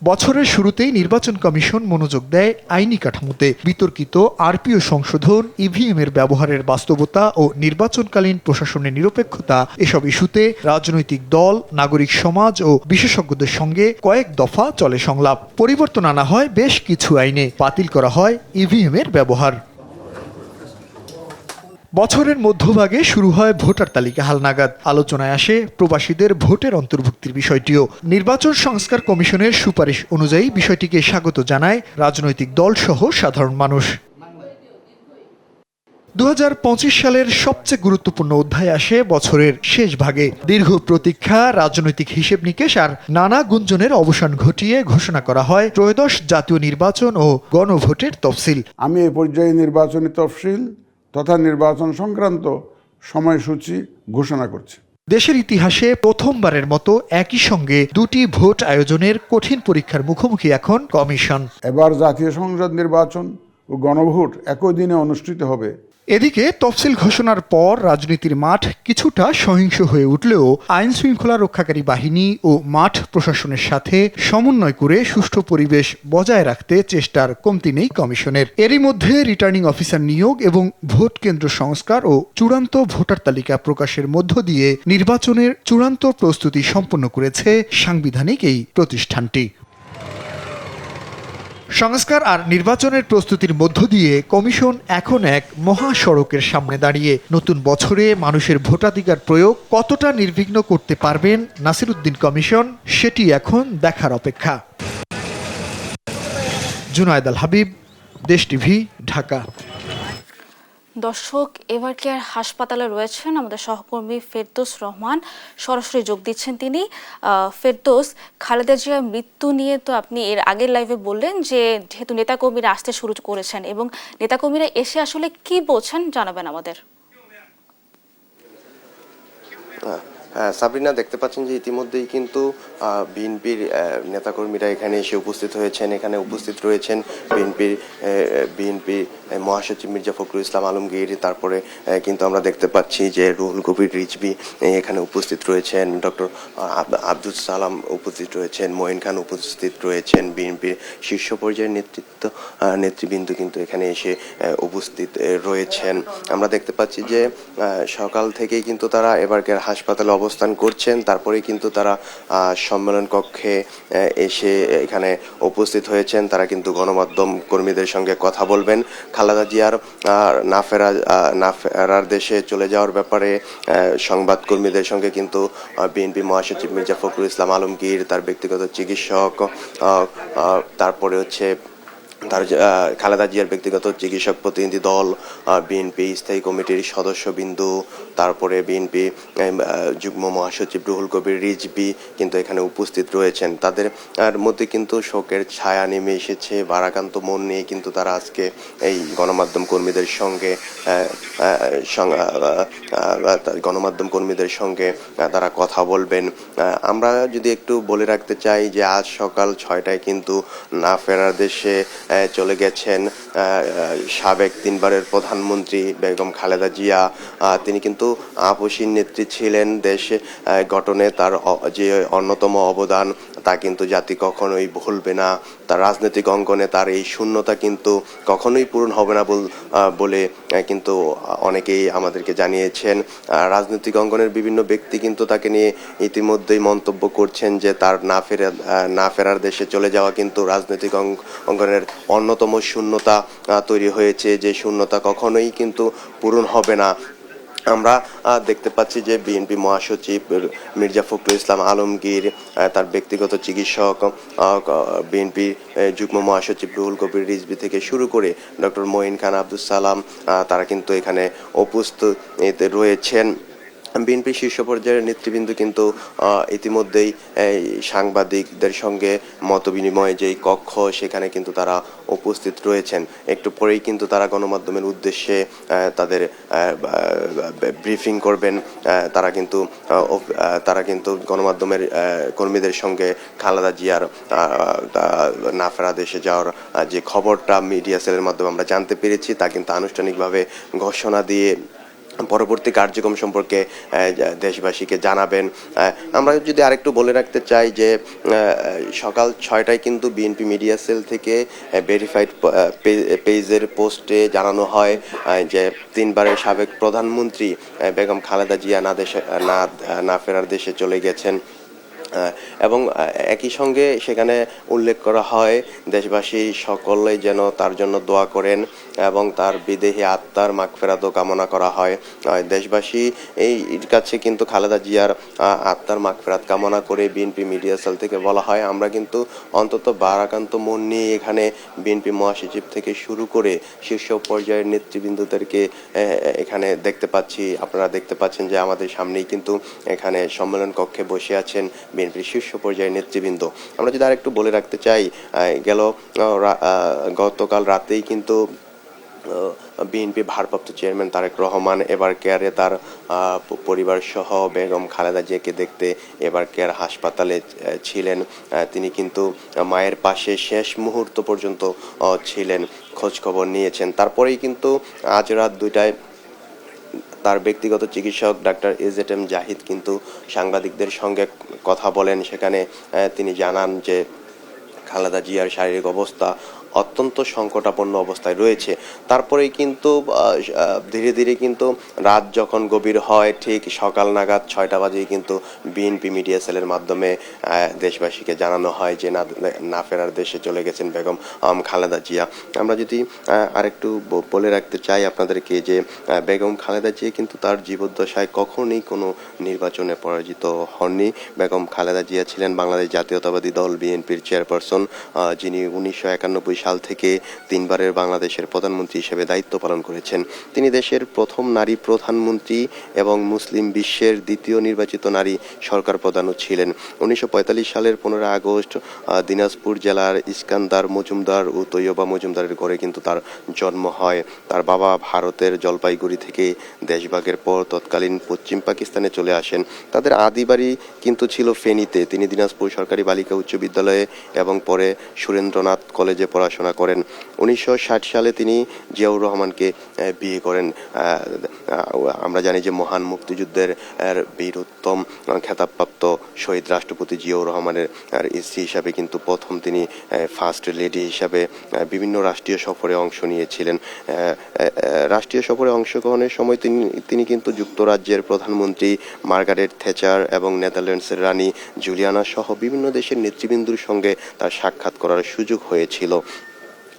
বছরের শুরুতেই নির্বাচন কমিশন মনোযোগ দেয় আইনি কাঠামোতে। বিতর্কিত আরপিও সংশোধন, ইভিএম এর ব্যবহারের বাস্তবতা ও নির্বাচনকালীন প্রশাসনের নিরপেক্ষতা, এসব ইস্যুতে রাজনৈতিক দল, নাগরিক সমাজ ও বিশেষজ্ঞদের সঙ্গে কয়েক দফা চলে সংলাপ। পরিবর্তন আনা হয় বেশ কিছু আইনে, বাতিল করা হয় ইভিএম এর ব্যবহার। বছরের মধ্যভাগে শুরু হয় ভোটার তালিকা হালনাগাদ। আলোচনায় আসে প্রবাসীদের ভোটের অন্তর্ভুক্তির বিষয়টিও। নির্বাচন সংস্কার কমিশনের সুপারিশ অনুযায়ী বিষয়টিকে স্বাগত জানায় রাজনৈতিক দল সহ সাধারণ মানুষ। ২০২৫ সালের সবচেয়ে গুরুত্বপূর্ণ অধ্যায় আসে বছরের শেষ ভাগে। দীর্ঘ প্রতীক্ষা, রাজনৈতিক হিসেব নিকেশ আর নানা গুঞ্জনের অবসান ঘটিয়ে ঘোষণা করা হয় ত্রয়োদশ জাতীয় নির্বাচন ও গণভোটের তফসিল। আমি এই পর্যায়ে নির্বাচনী তফসিল তথা নির্বাচন সংক্রান্ত সময়সূচি ঘোষণা করছি। দেশের ইতিহাসে প্রথমবারের মতো একই সঙ্গে দুটি ভোট আয়োজনের কঠিন পরীক্ষার মুখোমুখি এখন কমিশন। এবার জাতীয় সংসদ নির্বাচন ও গণভোট একই দিনে অনুষ্ঠিত হবে। এদিকে তফসিল ঘোষণার পর রাজনীতির মাঠ কিছুটা সহিংস হয়ে উঠলেও আইন শৃঙ্খলা রক্ষাকারী বাহিনী ও মাঠ প্রশাসনের সাথে সমন্বয় করে সুষ্ঠু পরিবেশ বজায় রাখতে চেষ্টার কমতি নেই কমিশনের। এরই মধ্যে রিটার্নিং অফিসার নিয়োগ এবং ভোট কেন্দ্র সংস্কার ও চূড়ান্ত ভোটার তালিকা প্রকাশের মধ্য দিয়ে নির্বাচনের চূড়ান্ত প্রস্তুতি সম্পন্ন করেছে সাংবিধানিক এই প্রতিষ্ঠানটি। সংস্কার আর নির্বাচনের প্রস্তুতির মধ্য দিয়ে কমিশন এখন এক মহাসড়কের সামনে দাঁড়িয়ে। নতুন বছরে মানুষের ভোটাধিকার প্রয়োগ কতটা নির্বিঘ্ন করতে পারবেন নাসিরউদ্দিন কমিশন, সেটি এখন দেখার অপেক্ষা। জুনায়েদ আল হাবিব, দেশ টিভি, ঢাকা। দর্শক, এভার কেয়ার হাসপাতালে রয়েছেন আমাদের সহকর্মী ফেরদৌস রহমান, সরাসরি যোগ দিচ্ছেন তিনি। ফেরদৌস, খালেদা জিয়ার মৃত্যু নিয়ে তো আপনি এর আগের লাইভে বললেন যে যেহেতু নেতাকর্মীরা আসতে শুরু করেছেন এবং নেতাকর্মীরা এসে আসলে কি বলছেন জানাবেন আমাদের। সাবরিনা, দেখতে পাচ্ছেন যে ইতিমধ্যেই কিন্তু বিএনপির নেতাকর্মীরা এখানে এসে উপস্থিত হয়েছেন। এখানে উপস্থিত রয়েছেন বিএনপি মহাসচিব মির্জা ফখরুল ইসলাম আলমগীর, তারপরে কিন্তু আমরা দেখতে পাচ্ছি যে রুহুল কবির রিজভী এখানে উপস্থিত রয়েছেন, ডক্টর আব্দুল সালাম উপস্থিত রয়েছেন, মঈন খান উপস্থিত রয়েছেন, বিএনপির শীর্ষ পর্যায়ের নেতৃবৃন্দ কিন্তু এখানে এসে উপস্থিত রয়েছেন। আমরা দেখতে পাচ্ছি যে সকাল থেকেই কিন্তু তারা এবারকার হাসপাতালে অবস্থান করছেন, তারপরেই কিন্তু তারা সম্মেলন কক্ষে এসে এখানে উপস্থিত হয়েছেন। তারা কিন্তু গণমাধ্যম কর্মীদের সঙ্গে কথা বলবেন। খালেদা জিয়ার না ফেরার দেশে চলে যাওয়ার ব্যাপারে সংবাদ কর্মীদের সঙ্গে কিন্তু বিএনপি মহাসচিব মির্জা ফখরুল ইসলাম আলমগীর, তার ব্যক্তিগত চিকিৎসক, তারপরে হচ্ছে তার খালেদা জিয়ার ব্যক্তিগত চিকিৎসক প্রতিনিধি দল, বিএনপি স্থায়ী কমিটির সদস্যবিন্দু, তারপরে বিএনপি যুগ্ম মহাসচিব রুহুল কবির রিজভী কিন্তু এখানে উপস্থিত রয়েছেন। তাদের মধ্যে কিন্তু শোকের ছায়া নেমে এসেছে। ভারাক্রান্ত মন নিয়ে কিন্তু তারা আজকে এই গণমাধ্যম কর্মীদের সঙ্গে তারা কথা বলবেন। আমরা যদি একটু বলে রাখতে চাই যে আজ সকাল 6টায় কিন্তু না ফেরার দেশে চলে গেছেন সাবেক 3বারের প্রধানমন্ত্রী বেগম খালেদা জিয়া। তিনি কিন্তু আপসীন নেত্রী ছিলেন। দেশ গঠনে তার যে অন্যতম অবদান তা কিন্তু জাতি কখনোই ভুলবে না। তার রাজনৈতিক অঙ্গনে তার এই শূন্যতা কিন্তু কখনোই পূরণ হবে না বলে কিন্তু অনেকেই আমাদেরকে জানিয়েছেন। রাজনৈতিক অঙ্গনের বিভিন্ন ব্যক্তি কিন্তু তাকে নিয়ে ইতিমধ্যেই মন্তব্য করছেন যে তার না ফেরার দেশে চলে যাওয়া কিন্তু রাজনৈতিক অঙ্গনের অন্যতম শূন্যতা তৈরি হয়েছে, যে শূন্যতা কখনোই কিন্তু পূরণ হবে না। আমরা দেখতে পাচ্ছি যে বিএনপি মহাসচিব মির্জা ফখরুল ইসলাম আলমগীর, তার ব্যক্তিগত চিকিৎসক, বিএনপি যুগ্ম মহাসচিব রুহুল কবির রিজভী থেকে শুরু করে ডক্টর মঈন খান, আব্দুল সালাম, তারা কিন্তু এখানে উপস্থিত রয়েছেন। বিএনপি শীর্ষ পর্যায়ের নেতৃবৃন্দ কিন্তু ইতিমধ্যেই সাংবাদিকদের সঙ্গে মতবিনিময় যেই কক্ষ সেখানে কিন্তু তারা উপস্থিত রয়েছেন। একটু পরেই কিন্তু তারা গণমাধ্যমের উদ্দেশ্যে তাদের ব্রিফিং করবেন। তারা কিন্তু গণমাধ্যমের কর্মীদের সঙ্গে খালেদা জিয়ার না ফেরা দেশে যাওয়ার যে খবরটা মিডিয়া সেলের মাধ্যমে আমরা জানতে পেরেছি তা কিন্তু আনুষ্ঠানিকভাবে ঘোষণা দিয়ে পরবর্তী কার্যক্রম সম্পর্কে দেশবাসীকে জানাবেন। আমরা যদি আরেকটু বলে রাখতে চাই যে সকাল 6টায় কিন্তু বিএনপি মিডিয়া সেল থেকে ভেরিফাইড পেজের পোস্টে জানানো হয় যে 3বারের সাবেক প্রধানমন্ত্রী বেগম খালেদা জিয়া না ফেরার দেশে চলে গেছেন। এবং একই সঙ্গে সেখানে উল্লেখ করা হয় দেশবাসী সকলে যেন তার জন্য দোয়া করেন এবং তার বিদেহী আত্মার মাগফিরাতও কামনা করা হয়। দেশবাসী এই কাছে কিন্তু খালেদা জিয়ার আত্মার মাগফিরাত কামনা করে বিএনপি মিডিয়া সেল থেকে বলা হয় আমরা কিন্তু অন্তত ভারাক্রান্ত মন নিয়ে এখানে বিএনপি মহাসচিব থেকে শুরু করে শীর্ষ পর্যায়ের নেতৃবৃন্দদেরকে এখানে দেখতে পাচ্ছি। আপনারা দেখতে পাচ্ছেন যে আমাদের সামনেই কিন্তু এখানে সম্মেলন কক্ষে বসে আছেন বিএনপির শীর্ষ পর্যায়ের নেতৃবৃন্দ। আমরা যদি আরেকটু বলে রাখতে চাই, গতকাল রাতেই কিন্তু বিএনপি ভারপ্রাপ্ত চেয়ারম্যান তারেক রহমান এবার কেয়ারে তার পরিবার সহ বেগম খালেদা জিয়াকে দেখতে এবার কেয়ার হাসপাতালে ছিলেন। তিনি কিন্তু মায়ের পাশে শেষ মুহূর্ত পর্যন্ত ছিলেন, খোঁজ খবর নিয়েছেন। তারপরেই কিন্তু আজ রাত 2টায় তার ব্যক্তিগত চিকিৎসক ডাক্তার এজেটেম জাহিদ কিন্তু সাংবাদিকদের সঙ্গে কথা বলেন। সেখানে তিনি জানান যে খালেদা জিয়ার শারীরিক অবস্থা অত্যন্ত সংকটাপন্ন অবস্থায় রয়েছে। তারপরেই কিন্তু ধীরে ধীরে কিন্তু রাত যখন গভীর হয় ঠিক সকাল নাগাদ 6টা বাজে কিন্তু বিএনপি মিডিয়া সেলের মাধ্যমে দেশবাসীকে জানানো হয় যে না ফেরার দেশে চলে গেছেন বেগম খালেদা জিয়া। আমরা যদি আরেকটু বলে রাখতে চাই আপনাদেরকে যে বেগম খালেদা জিয়া কিন্তু তার জীবদ্দশায় কখনোই কোনো নির্বাচনে পরাজিত হননি। বেগম খালেদা জিয়া ছিলেন বাংলাদেশ জাতীয়তাবাদী দল বিএনপির চেয়ারপারসন, যিনি 1991 সাল থেকে 3 বারের বাংলাদেশের প্রধানমন্ত্রী হিসেবে দায়িত্ব পালন করেছেন। তিনি দেশের প্রথম নারী প্রধানমন্ত্রী এবং মুসলিম বিশ্বের দ্বিতীয় নির্বাচিত নারী সরকার প্রধানও ছিলেন। 1945 সালের 15 আগস্ট দিনাজপুর জেলার ইস্কান্দার মজুমদার ও তৈয়বা মজুমদারের ঘরে কিন্তু তার জন্ম হয়। তার বাবা ভারতের জলপাইগুড়ি থেকে দেশভাগের পর তৎকালীন পশ্চিম পাকিস্তানে চলে আসেন। তাদের আদি বাড়ি কিন্তু ছিল ফেনীতে। তিনি দিনাজপুর সরকারি বালিকা উচ্চ বিদ্যালয়ে এবং পরে সুরেন্দ্রনাথ কলেজে পড়াশোনা করেন। 1960 সালে তিনি জিয়াউর রহমানকে বিয়ে করেন। আমরা জানি যে মহান মুক্তিযুদ্ধের বীরোত্তম খেতাবপ্রাপ্ত শহীদ রাষ্ট্রপতি জিয়াউর রহমানের স্ত্রী হিসাবে কিন্তু প্রথম তিনি ফার্স্ট লেডি হিসাবে বিভিন্ন রাষ্ট্রীয় সফরে অংশ নিয়েছিলেন। রাষ্ট্রীয় সফরে অংশগ্রহণের সময় তিনি কিন্তু যুক্তরাজ্যের প্রধানমন্ত্রী মার্গারেট থ্যাচার এবং নেদারল্যান্ডসের রানী জুলিয়ানা সহ বিভিন্ন দেশের নেতৃবৃন্দর সঙ্গে তার সাক্ষাৎ করার সুযোগ হয়েছিল।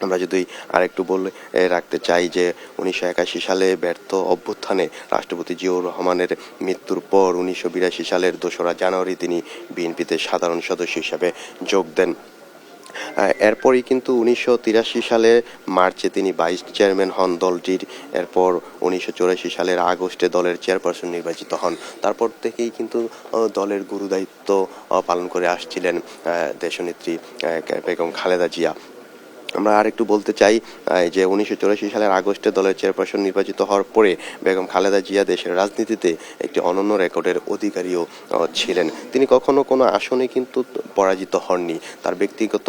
আমরা যদি আরেকটু বলে রাখতে চাই যে 1981 সালে ব্যর্থ অভ্যুত্থানে রাষ্ট্রপতি জিয়াউর রহমানের মৃত্যুর পর 1982 সালের 2রা জানুয়ারি তিনি বিএনপিতে সাধারণ সদস্য হিসাবে যোগ দেন। এরপরই কিন্তু 1983 সালে মার্চে তিনি ভাইস চেয়ারম্যান হন দলটির। এরপর 1984 সালের আগস্টে দলের চেয়ারপারসন নির্বাচিত হন। তারপর থেকেই কিন্তু দলের গুরুদায়িত্ব পালন করে আসছিলেন দেশনেত্রী বেগম খালেদা জিয়া। আমরা আরেকটু বলতে চাই যে 1984 সালের আগস্টে দলের চেয়ারপারসন নির্বাচিত হওয়ার পরে বেগম খালেদা জিয়া দেশের রাজনীতিতে একটি অনন্য রেকর্ডের অধিকারীও ছিলেন। তিনি কখনো কোনো আসনে কিন্তু পরাজিত হননি। তার ব্যক্তিগত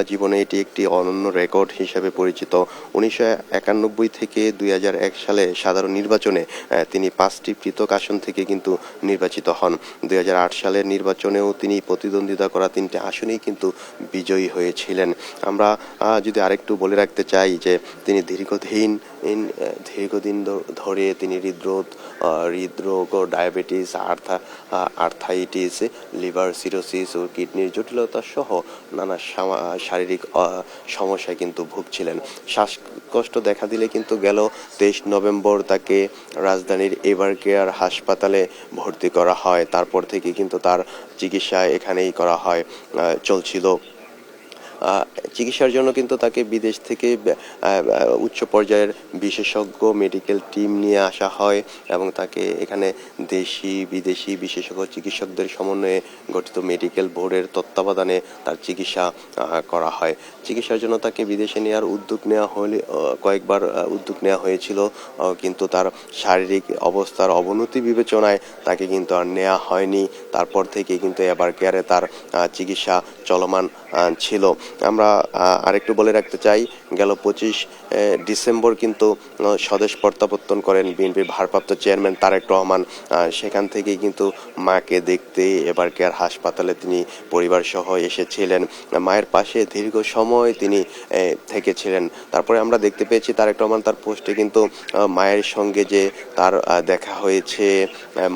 জীবনে এটি একটি অনন্য রেকর্ড হিসেবে পরিচিত। 1991 থেকে 2001 সালে সাধারণ নির্বাচনে তিনি 5টি পৃথক আসন থেকে কিন্তু নির্বাচিত হন। 2008 সালের নির্বাচনেও তিনি প্রতিদ্বন্দ্বিতা করা 3টি আসনেই কিন্তু বিজয়ী হয়েছিলেন। আমরা যদি আরেকটু বলে রাখতে চাই যে তিনি দীর্ঘদিন ধরে তিনি হৃদরোগ, ডায়াবেটিস, আর্থাইটিস, লিভার সিরোসিস ও কিডনির জটিলতা সহ নানা শারীরিক সমস্যায় কিন্তু ভুগছিলেন। শ্বাসকষ্ট দেখা দিলে কিন্তু গেল 23 নভেম্বর তাকে রাজধানীর এভার কেয়ার হাসপাতালে ভর্তি করা হয়। তারপর থেকে কিন্তু তার চিকিৎসা এখানেই করা হয় চলছিল। চিকিৎসার জন্য কিন্তু তাকে বিদেশ থেকে উচ্চ পর্যায়ের বিশেষজ্ঞ মেডিকেল টিম নিয়ে আসা হয় এবং তাকে এখানে দেশি বিদেশি বিশেষজ্ঞ চিকিৎসকদের সমন্বয়ে গঠিত মেডিকেল বোর্ডের তত্ত্বাবধানে তার চিকিৎসা করা হয়। চিকিৎসার জন্য তাকে বিদেশে নেওয়ার কয়েকবার উদ্যোগ নেওয়া হয়েছিল, কিন্তু তার শারীরিক অবস্থার অবনতি বিবেচনায় তাকে কিন্তু আর নেওয়া হয়নি। তারপর থেকে কিন্তু এভার কেয়ারে তার চিকিৎসা চলমান ছিল। আমরা আরেকটু বলে রাখতে চাই, গেল 25 ডিসেম্বর কিন্তু স্বদেশ প্রত্যাবর্তন করেন বিএনপির ভারপ্রাপ্ত চেয়ারম্যান তারেক রহমান। সেখান থেকেই কিন্তু মাকে দেখতে এভার কেয়ার হাসপাতালে তিনি পরিবার সহ এসেছিলেন। মায়ের পাশে দীর্ঘ সময় তিনি থেকেছিলেন। তারপরে আমরা দেখতে পেয়েছি তারেক রহমান তার পোস্টে কিন্তু মায়ের সঙ্গে যে তার দেখা হয়েছে,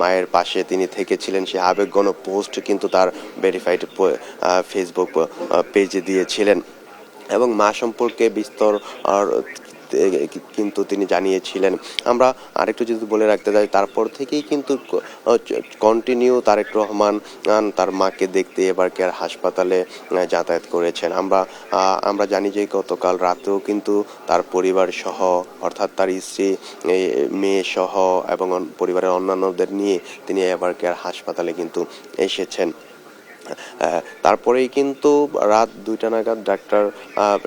মায়ের পাশে তিনি থেকেছিলেন, সে আবেগঘন পোস্ট কিন্তু তার ভেরিফাইড ফেসবুক পেজে দিয়েছিলেন এবং মা সম্পর্কে বিস্তর কিন্তু তিনি জানিয়েছিলেন। আমরা আরেকটু যদি বলে রাখতে চাই, তারপর থেকেই কিন্তু কন্টিনিউ তারেক রহমান তার মাকে দেখতে এভার কেয়ার হাসপাতালে যাতায়াত করেছেন। আমরা জানি যে গতকাল রাতেও কিন্তু তার পরিবার সহ, অর্থাৎ তার স্ত্রী, মেয়ে সহ এবং পরিবারের অন্যান্যদের নিয়ে তিনি এভার কেয়ার হাসপাতালে কিন্তু এসেছেন। তারপরেই কিন্তু রাত 2টা নাগাদ ডাক্তার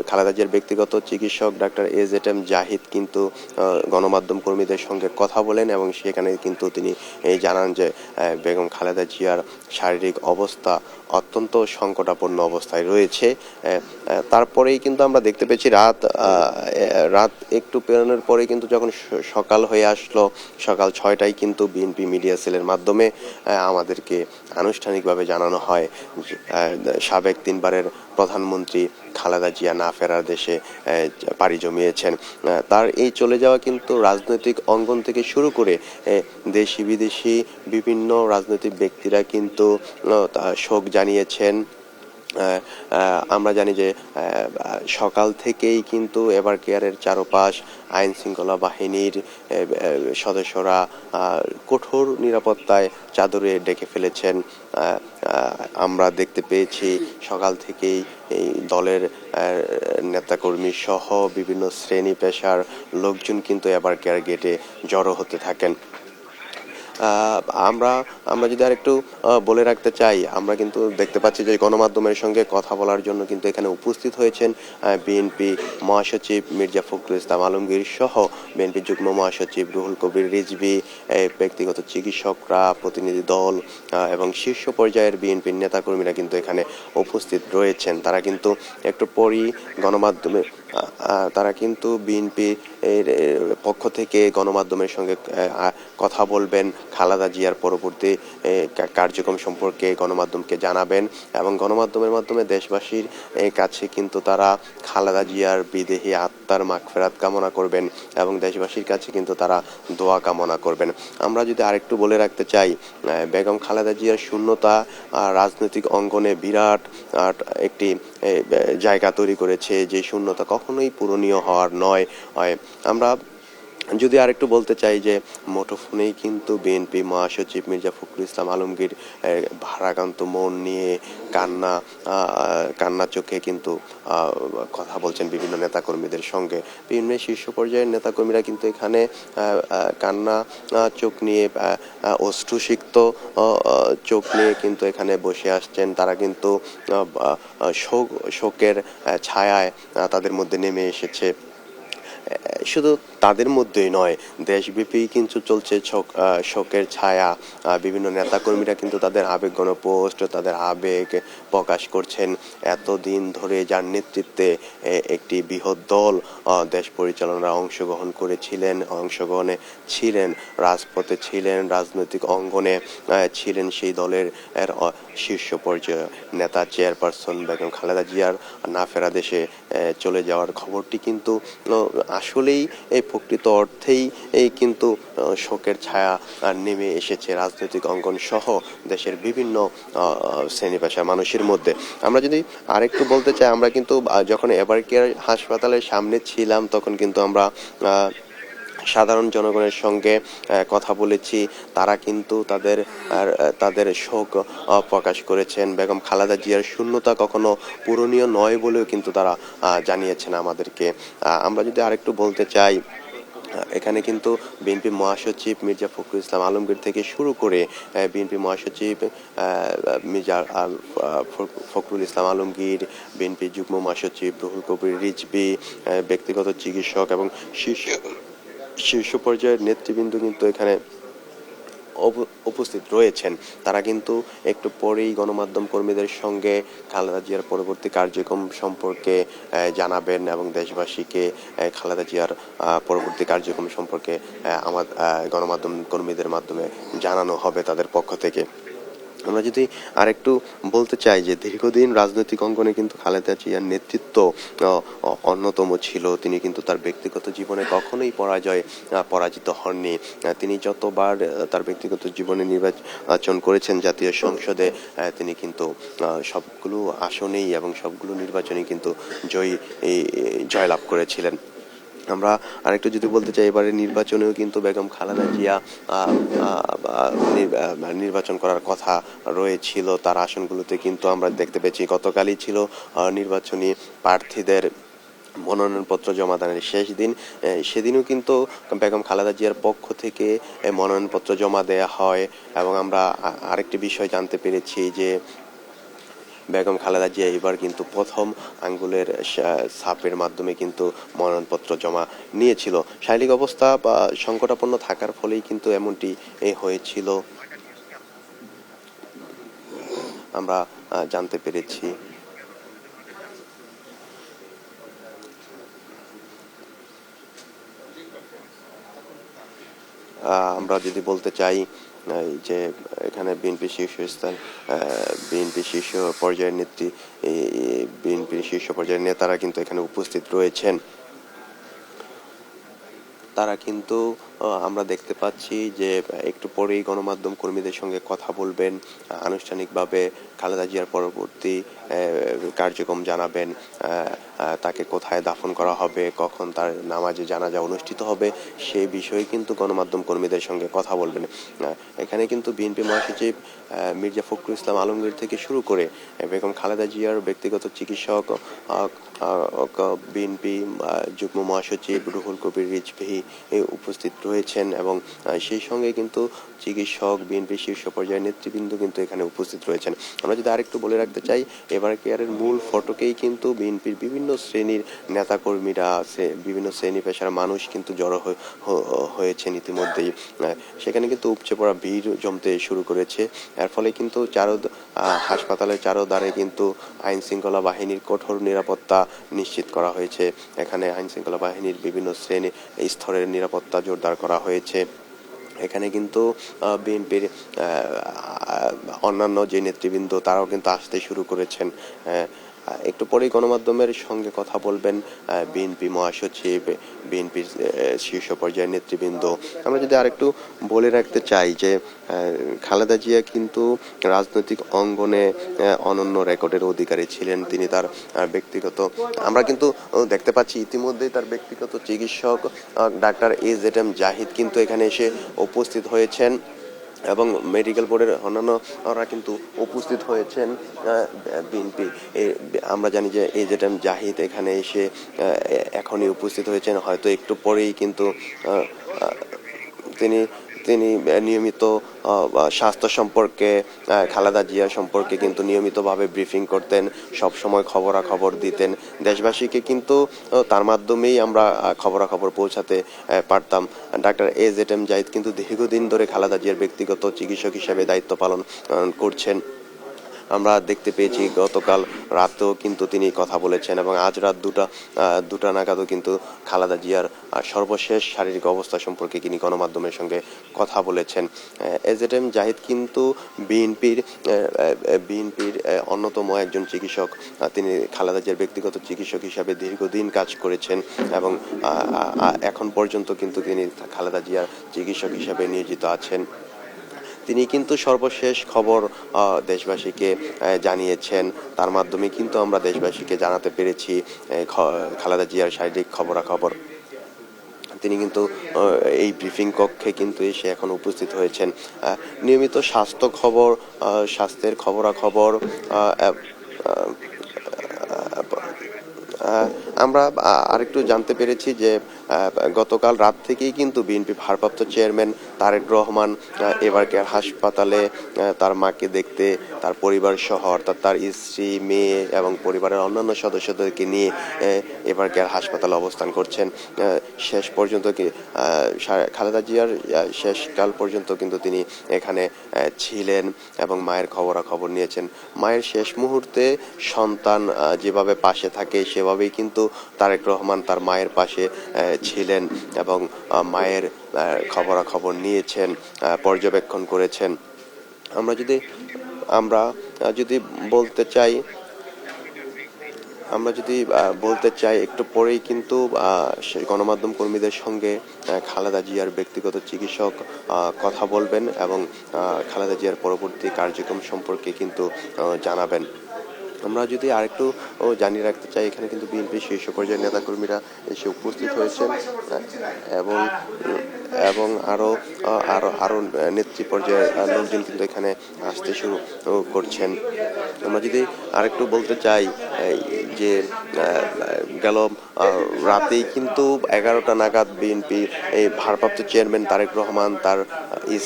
খালেদা জিয়ার ব্যক্তিগত চিকিৎসক ডাক্তার AZM জাহিদ কিন্তু গণমাধ্যম কর্মীদের সঙ্গে কথা বলেন এবং সেখানে কিন্তু তিনি জানান যে বেগম খালেদা জিয়ার শারীরিক অবস্থা অত্যন্ত সংকটাপন্ন অবস্থায় রয়েছে। তারপরেই কিন্তু আমরা দেখতে পেয়েছি রাত একটু পেরোনোর পরে কিন্তু যখন সকাল হয়ে আসলো, সকাল 6টায় কিন্তু বিএনপি মিডিয়া সেলের মাধ্যমে আমাদেরকে আনুষ্ঠানিকভাবে জানানো হয় সাবেক 3 বারের প্রধানমন্ত্রী খালেদা জিয়া না ফেরার দেশে পাড়ি জমিয়েছেন। তার এই চলে যাওয়া কিন্তু রাজনৈতিক অঙ্গন থেকে শুরু করে দেশি বিদেশি বিভিন্ন রাজনৈতিক ব্যক্তিরা কিন্তু শোক জানিয়েছেন আমরা জানি যে সকাল থেকেই কিন্তু এভার কেয়ারের চারপাশ আইন শৃঙ্খলা বাহিনীর সদস্যরা কঠোর নিরাপত্তায় চাদরে ডেকে ফেলেছেন। আমরা দেখতে পেয়েছি সকাল থেকেই এই দলের নেতাকর্মী সহ বিভিন্ন শ্রেণী পেশার লোকজন কিন্তু এভার কেয়ার গেটে জড়ো হতে থাকেন। আমরা যদি আর একটু বলে রাখতে চাই, আমরা কিন্তু দেখতে পাচ্ছি যে গণমাধ্যমের সঙ্গে কথা বলার জন্য কিন্তু এখানে উপস্থিত হয়েছেন বিএনপি মহাসচিব মির্জা ফখরুল ইসলাম আলমগীর সহ বিএনপি যুগ্ম মহাসচিব রুহুল কবির রিজভী, ব্যক্তিগত চিকিৎসকরা, প্রতিনিধি দল এবং শীর্ষ পর্যায়ের বিএনপির নেতাকর্মীরা কিন্তু এখানে উপস্থিত রয়েছেন। তারা কিন্তু একটু পরই গণমাধ্যমে তারা কিন্তু বিএনপি এর পক্ষ থেকে গণমাধ্যমের সঙ্গে কথা বলবেন, খালেদা জিয়ার পরবর্তী কার্যক্রম সম্পর্কে গণমাধ্যমকে জানাবেন এবং গণমাধ্যমের মাধ্যমে দেশবাসীর কাছে কিন্তু তারা খালেদা জিয়ার বিদেহী আত্মার মাগফিরাত কামনা করবেন এবং দেশবাসীর কাছে কিন্তু তারা দোয়া কামনা করবেন। আমরা যদি আরেকটু বলে রাখতে চাই, বেগম খালেদা জিয়ার শূন্যতা রাজনৈতিক অঙ্গনে বিরাট একটি জায়গা তৈরি করেছে, যে শূন্যতা কখনোই পূরণীয় হওয়ার নয়। আমরা যদি আরেকটু বলতে চাই যে মুঠোফোনেই কিন্তু বিএনপি মহাসচিব মির্জা ফখরুল ইসলাম আলমগীর ভারাক্রান্ত মন নিয়ে কান্না চোখে কিন্তু কথা বলছেন বিভিন্ন নেতাকর্মীদের সঙ্গে। বিভিন্ন শীর্ষ পর্যায়ের নেতাকর্মীরা কিন্তু এখানে কান্না চোখ নিয়ে অশ্রুসিক্ত চোখ নিয়ে কিন্তু এখানে বসে আসছেন। তারা কিন্তু শোকের ছায়ায় তাদের মধ্যে নেমে এসেছে। শুধু তাদের মধ্যেই নয়, দেশব্যাপী কিন্তু চলছে শোকের ছায়া। বিভিন্ন নেতাকর্মীরা কিন্তু তাদের আবেগঘন পোস্ট, তাদের আবেগ প্রকাশ করছেন। এতদিন ধরে যার নেতৃত্বে একটি বৃহৎ দল দেশ পরিচালনার অংশগ্রহণে ছিলেন, রাজপথে ছিলেন, রাজনৈতিক অঙ্গনে ছিলেন, সেই দলের শীর্ষ পর্যায়ে নেতা চেয়ারপারসন বেগম খালেদা জিয়ার না ফেরা দেশে চলে যাওয়ার খবরটি কিন্তু আসলেই এই প্রকৃত অর্থেই কিন্তু শোকের ছায়া নেমে এসেছে রাজনৈতিক অঙ্গন সহ দেশের বিভিন্ন শ্রেণী পেশার মানুষের মধ্যে। আমরা যদি আরেকটু বলতে চাই, আমরা কিন্তু যখন এভার কেয়ার হাসপাতালের সামনে ছিলাম তখন কিন্তু আমরা সাধারণ জনগণের সঙ্গে কথা বলেছি। তারা কিন্তু তাদের শোক প্রকাশ করেছেন। বেগম খালেদা জিয়ার শূন্যতা কখনো পূরণীয় নয় বলেও কিন্তু তারা জানিয়েছেন আমাদেরকে। আমরা যদি আরেকটু বলতে চাই, এখানে কিন্তু বিএনপি মহাসচিব মির্জা ফখরুল ইসলাম আলমগীর থেকে শুরু করে বিএনপি মহাসচিব মির্জা ফখরুল ইসলাম আলমগীর, বিএনপি যুগ্ম মহাসচিব রুহুল কবির রিজভী, ব্যক্তিগত চিকিৎসক এবং শীর্ষ পর্যায়ের নেতৃবৃন্দ কিন্তু এখানে উপস্থিত রয়েছেন। তারা কিন্তু একটু পরেই গণমাধ্যম কর্মীদের সঙ্গে খালেদা জিয়ার পরবর্তী কার্যক্রম সম্পর্কে জানাবেন এবং দেশবাসীকে খালেদা জিয়ার পরবর্তী কার্যক্রম সম্পর্কে আমার গণমাধ্যম কর্মীদের মাধ্যমে জানানো হবে তাদের পক্ষ থেকে। আমরা যদি আরেকটু বলতে চাই যে দীর্ঘদিন রাজনৈতিক অঙ্গনে কিন্তু খালেদা জিয়ার নেতৃত্ব অন্যতম ছিল। তিনি কিন্তু তার ব্যক্তিগত জীবনে কখনোই পরাজিত হননি। তিনি যতবার তার ব্যক্তিগত জীবনে নির্বাচন করেছেন জাতীয় সংসদে, তিনি কিন্তু সবগুলো আসনেই এবং সবগুলো নির্বাচনেই কিন্তু জয়লাভ করেছিলেন। আমরা আরেকটু যদি বলতে চাই, এবারে নির্বাচনেও কিন্তু বেগম খালেদা জিয়া নির্বাচন করার কথা রয়েছিল। তার আসনগুলোতে কিন্তু আমরা দেখতে পেয়েছি গতকালই ছিল নির্বাচনী প্রার্থীদের মনোনয়নপত্র জমা দানের শেষ দিন। সেদিনও কিন্তু বেগম খালেদা জিয়ার পক্ষ থেকে মনোনয়নপত্র জমা দেয়া হয় এবং আমরা আরেকটি বিষয় জানতে পেরেছি যে বেগম খালেদা জিয়া এবার কিন্তু প্রথম আঙ্গুলের ছাপের মাধ্যমে কিন্তু মনোনয়নপত্র জমা নিয়েছিল। শারীরিক অবস্থা সংকটাপন্ন থাকার ফলেই কিন্তু এমনটি হয়েছিল আমরা জানতে পেরেছি। আমরা যদি বলতে চাই যে এখানে বিএনপি শীর্ষ পর্যায়ের নেতারা কিন্তু এখানে উপস্থিত রয়েছেন। তারা কিন্তু আমরা দেখতে পাচ্ছি যে একটু পরেই গণমাধ্যম কর্মীদের সঙ্গে কথা বলবেন, আনুষ্ঠানিকভাবে খালেদা জিয়ার পরবর্তী কার্যক্রম জানাবেন, তাকে কোথায় দাফন করা হবে, কখন তার নামাজে জানাজা অনুষ্ঠিত হবে সেই বিষয়ে কিন্তু গণমাধ্যম কর্মীদের সঙ্গে কথা বলবেন। এখানে কিন্তু বিএনপি মহাসচিব মির্জা ফখরুল ইসলাম আলমগীর থেকে শুরু করে বেগম খালেদা জিয়ার ব্যক্তিগত চিকিৎসক, বিএনপি যুগ্ম মহাসচিব রুহুল কবির রিজভী উপস্থিত রয়েছেন এবং সেই সঙ্গে কিন্তু চিকিৎসক, বিএনপি শীর্ষ পর্যায়ের নেতৃবৃন্দ কিন্তু এখানে উপস্থিত রয়েছেন। আমরা যদি আরেকটু বলে রাখতে চাই, এবার কেয়ারের মূল ফটকেই কিন্তু বিএনপির বিভিন্ন শ্রেণীর নেতাকর্মীরা আছে, বিভিন্ন শ্রেণী পেশার মানুষ কিন্তু জড়ো হয়েছেন ইতিমধ্যেই। সেখানে কিন্তু উপচে পড়া ভিড় জমতে শুরু করেছে। এর ফলে কিন্তু হাসপাতালের চারোদ্বারে কিন্তু আইন শৃঙ্খলা বাহিনীর কঠোর নিরাপত্তা নিশ্চিত করা হয়েছে। এখানে আইন শৃঙ্খলা বাহিনীর বিভিন্ন শ্রেণী স্তরের নিরাপত্তা জোরদার করা হয়েছে। এখানে কিন্তু বিএনপির অন্যান্য যে নেতৃবৃন্দ তারাও কিন্তু আসতে শুরু করেছেন। একটু পরেই গণমাধ্যমের সঙ্গে কথা বলবেন বিএনপি মহাসচিব, বিএনপির শীর্ষ পর্যায়ের নেতৃবৃন্দ। আমরা যদি আরেকটু বলে রাখতে চাই যে খালেদা জিয়া কিন্তু রাজনৈতিক অঙ্গনে অনন্য রেকর্ডের অধিকারী ছিলেন। তিনি তার ব্যক্তিগত, আমরা কিন্তু দেখতে পাচ্ছি ইতিমধ্যেই তার ব্যক্তিগত চিকিৎসক ডাক্তার AZM জাহিদ কিন্তু এখানে এসে উপস্থিত হয়েছেন এবং মেডিকেল বোর্ডের অন্যান্যরা কিন্তু উপস্থিত হয়েছেন। বিএনপি, আমরা জানি যে AZM জাহিদ এখানে এসে এখনই উপস্থিত হয়েছেন, হয়তো একটু পরেই কিন্তু তিনি নিয়মিত স্বাস্থ্য সম্পর্কে, খালেদা জিয়া সম্পর্কে কিন্তু নিয়মিতভাবে ব্রিফিং করতেন, সবসময় খবরাখবর দিতেন দেশবাসীকে, কিন্তু তার মাধ্যমেই আমরা খবরাখবর পৌঁছাতে পারতাম। ডাক্তার AZM জাহিদ কিন্তু দীর্ঘদিন ধরে খালেদা জিয়ার ব্যক্তিগত চিকিৎসক হিসেবে দায়িত্ব পালন করছেন। আমরা দেখতে পেয়েছি গতকাল রাতেও কিন্তু তিনি কথা বলেছেন এবং আজ রাত দুটা নাগাদও কিন্তু খালেদা জিয়ার সর্বশেষ শারীরিক অবস্থা সম্পর্কে তিনি গণমাধ্যমের সঙ্গে কথা বলেছেন। AZM জাহিদ কিন্তু বিএনপির অন্যতম একজন চিকিৎসক। তিনি খালেদা জিয়ার ব্যক্তিগত চিকিৎসক হিসাবে দীর্ঘদিন কাজ করেছেন এবং এখন পর্যন্ত কিন্তু তিনি খালেদা জিয়ার চিকিৎসক হিসাবে নিয়োজিত আছেন। তিনি কিন্তু সর্বশেষ খবর দেশবাসীকে জানিয়েছেন, তার মাধ্যমে কিন্তু আমরা দেশবাসীকে জানাতে পেরেছি খালেদা জিয়ার শারীরিক খবরাখবর। তিনি কিন্তু এই ব্রিফিং কক্ষে কিন্তু এসে এখন উপস্থিত হয়েছেন। নিয়মিত স্বাস্থ্যের খবরাখবর আমরা আরেকটু জানতে পেরেছি যে গতকাল রাত থেকেই কিন্তু বিএনপি ভারপ্রাপ্ত চেয়ারম্যান তারেক রহমান এবার কেয়ার হাসপাতালে তার মাকে দেখতে তার পরিবার সহ, অর্থাৎ তার স্ত্রী, মেয়ে এবং পরিবারের অন্যান্য সদস্যদেরকে নিয়ে এবার কেয়ার হাসপাতালে অবস্থান করছেন। শেষ পর্যন্ত খালেদা জিয়ার শেষকাল পর্যন্ত কিন্তু তিনি এখানে ছিলেন এবং মায়ের খবরাখবর নিয়েছেন। মায়ের শেষ মুহূর্তে সন্তান যেভাবে পাশে থাকে সেভাবেই কিন্তু তারেক রহমান তার মায়ের পাশে ছিলেন এবং মায়ের খবরাখবর নিয়েছেন, পর্যবেক্ষণ করেছেন। আমরা যদি বলতে চাই একটু পরেই কিন্তু গণমাধ্যম কর্মীদের সঙ্গে খালেদা জিয়ার ব্যক্তিগত চিকিৎসক কথা বলবেন এবং খালেদা জিয়ার পরবর্তী কার্যক্রম সম্পর্কে কিন্তু জানাবেন। আমরা যদি আরেকটু জানিয়ে রাখতে চাই, এখানে কিন্তু বিএনপির শীর্ষ পর্যায়ের নেতাকর্মীরা এসে উপস্থিত হয়েছেন এবং আরো নেতৃ পর্যায়ের লোকজন কিন্তু এখানে আসতে শুরু করছেন। আমরা যদি আরেকটু বলতে চাই যে গেল রাতেই কিন্তু 11টা নাগাদ বিএনপি এই ভারপ্রাপ্ত চেয়ারম্যান তারেক রহমান তার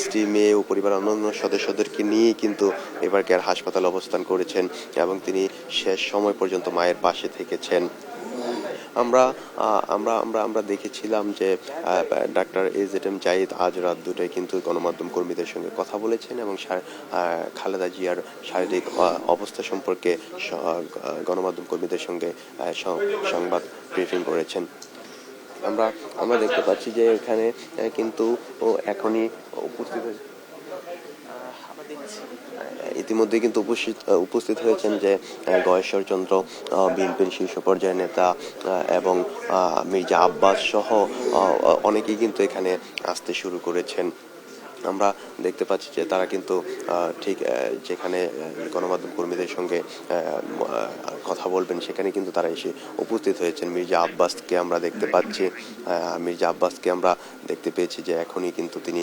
স্ত্রী, মেয়ে ও পরিবারের অন্যান্য সদস্যদেরকে নিয়ে কিন্তু এবার কেয়ার হাসপাতালে অবস্থান করেছেন এবং তিনি শেষ সময় পর্যন্ত মায়ের পাশে থেকেছেন। আমরা দেখেছিলাম যে ডাক্তার AZM জাহিদ আজ রাত 2টায় কিন্তু গণমাধ্যম কর্মীদের সঙ্গে কথা বলেছেন এবং খালেদা জিয়ার শারীরিক অবস্থা সম্পর্কে গণমাধ্যম কর্মীদের সঙ্গে সংবাদ ব্রিফিং করেছেন। আমরা দেখতে পাচ্ছি যে এখানে কিন্তু এখনই উপস্থিত হয়েছে। ইতিমধ্যে কিন্তু উপস্থিত হয়েছেন যে গয়েশ্বর চন্দ্র বিএনপির শীর্ষ পর্যায়ের নেতা এবং মির্জা আব্বাস সহ অনেকেই কিন্তু এখানে আসতে শুরু করেছেন। আমরা দেখতে পাচ্ছি যে তারা কিন্তু ঠিক যেখানে গণমাধ্যম কর্মীদের সঙ্গে কথা বলবেন সেখানে কিন্তু তারা এসে উপস্থিত হয়েছেন। মির্জা আব্বাসকে আমরা দেখতে পাচ্ছি, মির্জা আব্বাসকে আমরা দেখতে পেয়েছি যে এখনই কিন্তু তিনি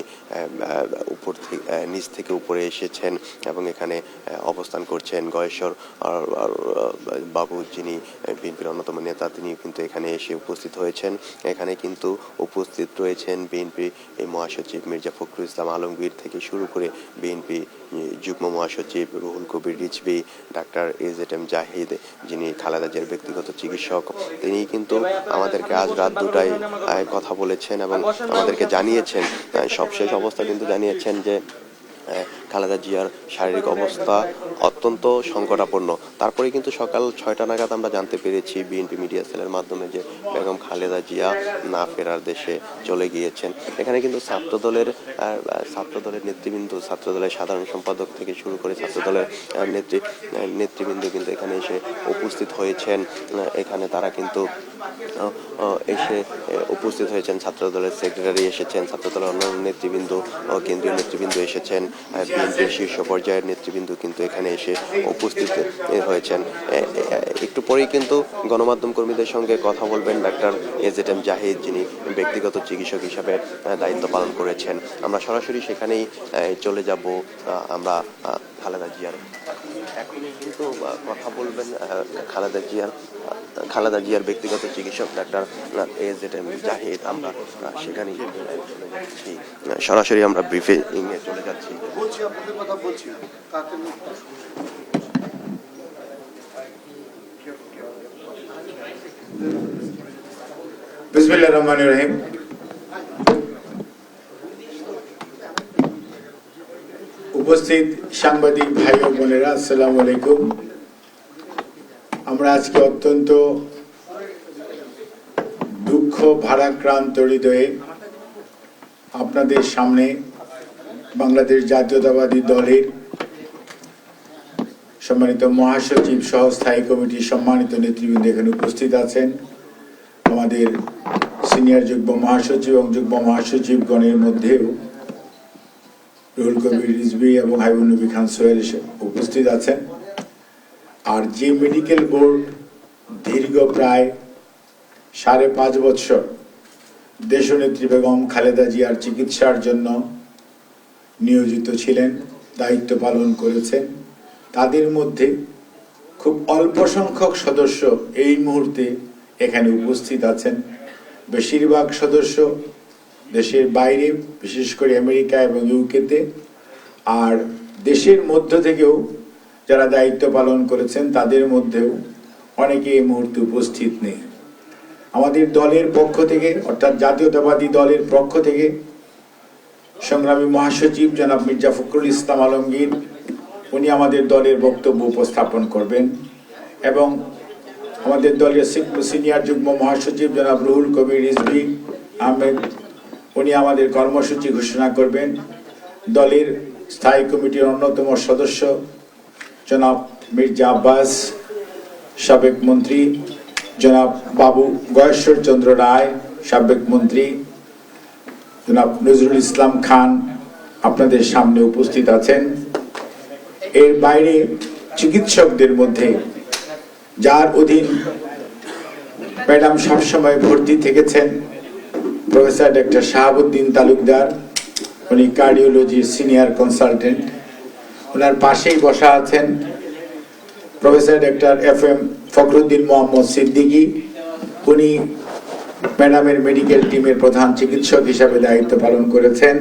উপর থেকে নিচ থেকে উপরে এসেছেন এবং এখানে অবস্থান করছেন। গয়েশ্বর বাবু যিনি বিএনপির অন্যতম নেতা তিনি কিন্তু এখানে এসে উপস্থিত হয়েছেন। এখানে কিন্তু উপস্থিত রয়েছেন বিএনপি মহাসচিব মির্জা ফখরুল ইসলাম আলমগীর থেকে শুরু করে বিএনপি যুগ্ম মহাসচিব রুহুল কবির রিজভী, ডাক্তার AZM জাহিদ যিনি খালেদা জিয়ার ব্যক্তিগত চিকিৎসক, তিনি কিন্তু আমাদেরকে আজ রাত 2টায় কথা বলেছেন এবং আমাদেরকে জানিয়েছেন, সবশেষ অবস্থা কিন্তু জানিয়েছেন যে খালেদা জিয়ার শারীরিক অবস্থা অত্যন্ত সংকটাপন্ন। তারপরে কিন্তু সকাল 6টা নাগাদ আমরা জানতে পেরেছি বিএনপি মিডিয়া সেলের মাধ্যমে যে বেগম খালেদা জিয়া না ফেরার দেশে চলে গিয়েছেন। এখানে কিন্তু ছাত্রদলের নেতৃবৃন্দ, ছাত্রদলের সাধারণ সম্পাদক থেকে শুরু করে ছাত্রদলের নেতৃবৃন্দ কিন্তু এখানে এসে উপস্থিত হয়েছেন। এখানে তারা কিন্তু এসে উপস্থিত হয়েছেন, ছাত্রদলের সেক্রেটারি এসেছেন, ছাত্রদলের অন্যান্য নেতৃবৃন্দ, কেন্দ্রীয় নেতৃবৃন্দ এসেছেন, বিএনপির শীর্ষ পর্যায়ের নেতৃবৃন্দ কিন্তু এখানে এসে উপস্থিত হয়েছেন। একটু পরেই কিন্তু গণমাধ্যম কর্মীদের সঙ্গে কথা বলবেন ডাক্তার AZM জাহিদ যিনি ব্যক্তিগত চিকিৎসক হিসাবে দায়িত্ব পালন করেছেন। আমরা সরাসরি সেখানেই চলে যাব। আমরা খালেদা জিয়ার এখনই কিন্তু কথা বলবেন খালেদা জিয়ার ব্যক্তিগত চিকিৎসক ডাক্তার AZM জাহিদ। আমরা সেখানে সরাসরি আমরা ব্রিফিং এ চলে যাচ্ছি। বিসমিল্লাহির রহমানির রহিম। উপস্থিত সাংবাদিক ভাই ও বোনেরা, আসসালামু আলাইকুম। আমরা আজকে অত্যন্ত দুঃখ ভারাক্রান্ত হৃদয়ে আপনাদের সামনে বাংলাদেশ জাতীয়তাবাদী দলের সম্মানিত মহাসচিব সহ স্থায়ী কমিটির সম্মানিত নেতৃবৃন্দ এখানে উপস্থিত আছেন। আমাদের সিনিয়র যুগ্ম মহাসচিব এবং যুগ্ম মহাসচিবগণের মধ্যেও রুহুল কবির রিজভী এবং হাবিবুন নবী খান সোহেল উপস্থিত আছেন। আর যে মেডিকেল বোর্ড দীর্ঘ প্রায় 5.5 বছর দেশনেত্রী বেগম খালেদা জিয়ার চিকিৎসার জন্য নিয়োজিত ছিলেন, দায়িত্ব পালন করেছেন, তাদের মধ্যে খুব অল্প সংখ্যক সদস্য এই মুহূর্তে এখানে উপস্থিত আছেন। বেশিরভাগ সদস্য দেশের বাইরে, বিশেষ করে আমেরিকা এবং ইউকেতে, আর দেশের মধ্য থেকেও যারা দায়িত্ব পালন করেছেন তাদের মধ্যেও অনেকে এই মুহূর্তে উপস্থিত নেই। আমাদের দলের পক্ষ থেকে, অর্থাৎ জাতীয়তাবাদী দলের পক্ষ থেকে সংগ্রামী মহাসচিব জনাব মির্জা ফখরুল ইসলাম আলমগীর উনি আমাদের দলের বক্তব্য উপস্থাপন করবেন এবং আমাদের দলের সিনিয়র যুগ্ম মহাসচিব জনাব রুহুল কবির রিজভী আহমেদ উনি আমাদের কর্মসূচি ঘোষণা করবেন। দলের স্থায়ী কমিটির অন্যতম সদস্য জনাব মির্জা আব্বাস, সাবেক মন্ত্রী জনাব বাবু গয়েশ্বর চন্দ্র রায়, সাবেক মন্ত্রী জনাব নজরুল ইসলাম খান আপনাদের সামনে উপস্থিত আছেন। এর বাইরে চিকিৎসকদের মধ্যে যার অধীন ম্যাডাম সবসময় ভর্তি থেকেছেন প্রফেসর ডক্টর শাহাবুদ্দিন তালুকদার, উনি কার্ডিওলজির সিনিয়র কনসালটেন্ট। ওনার পাশেই বসা আছেন professor doctor FM Fakhruddin Mohammad Siddiqui, উনি ম্যাডামের মেডিকেল টিমের প্রধান চিকিৎসক হিসাবে দায়িত্ব পালন করেছেন।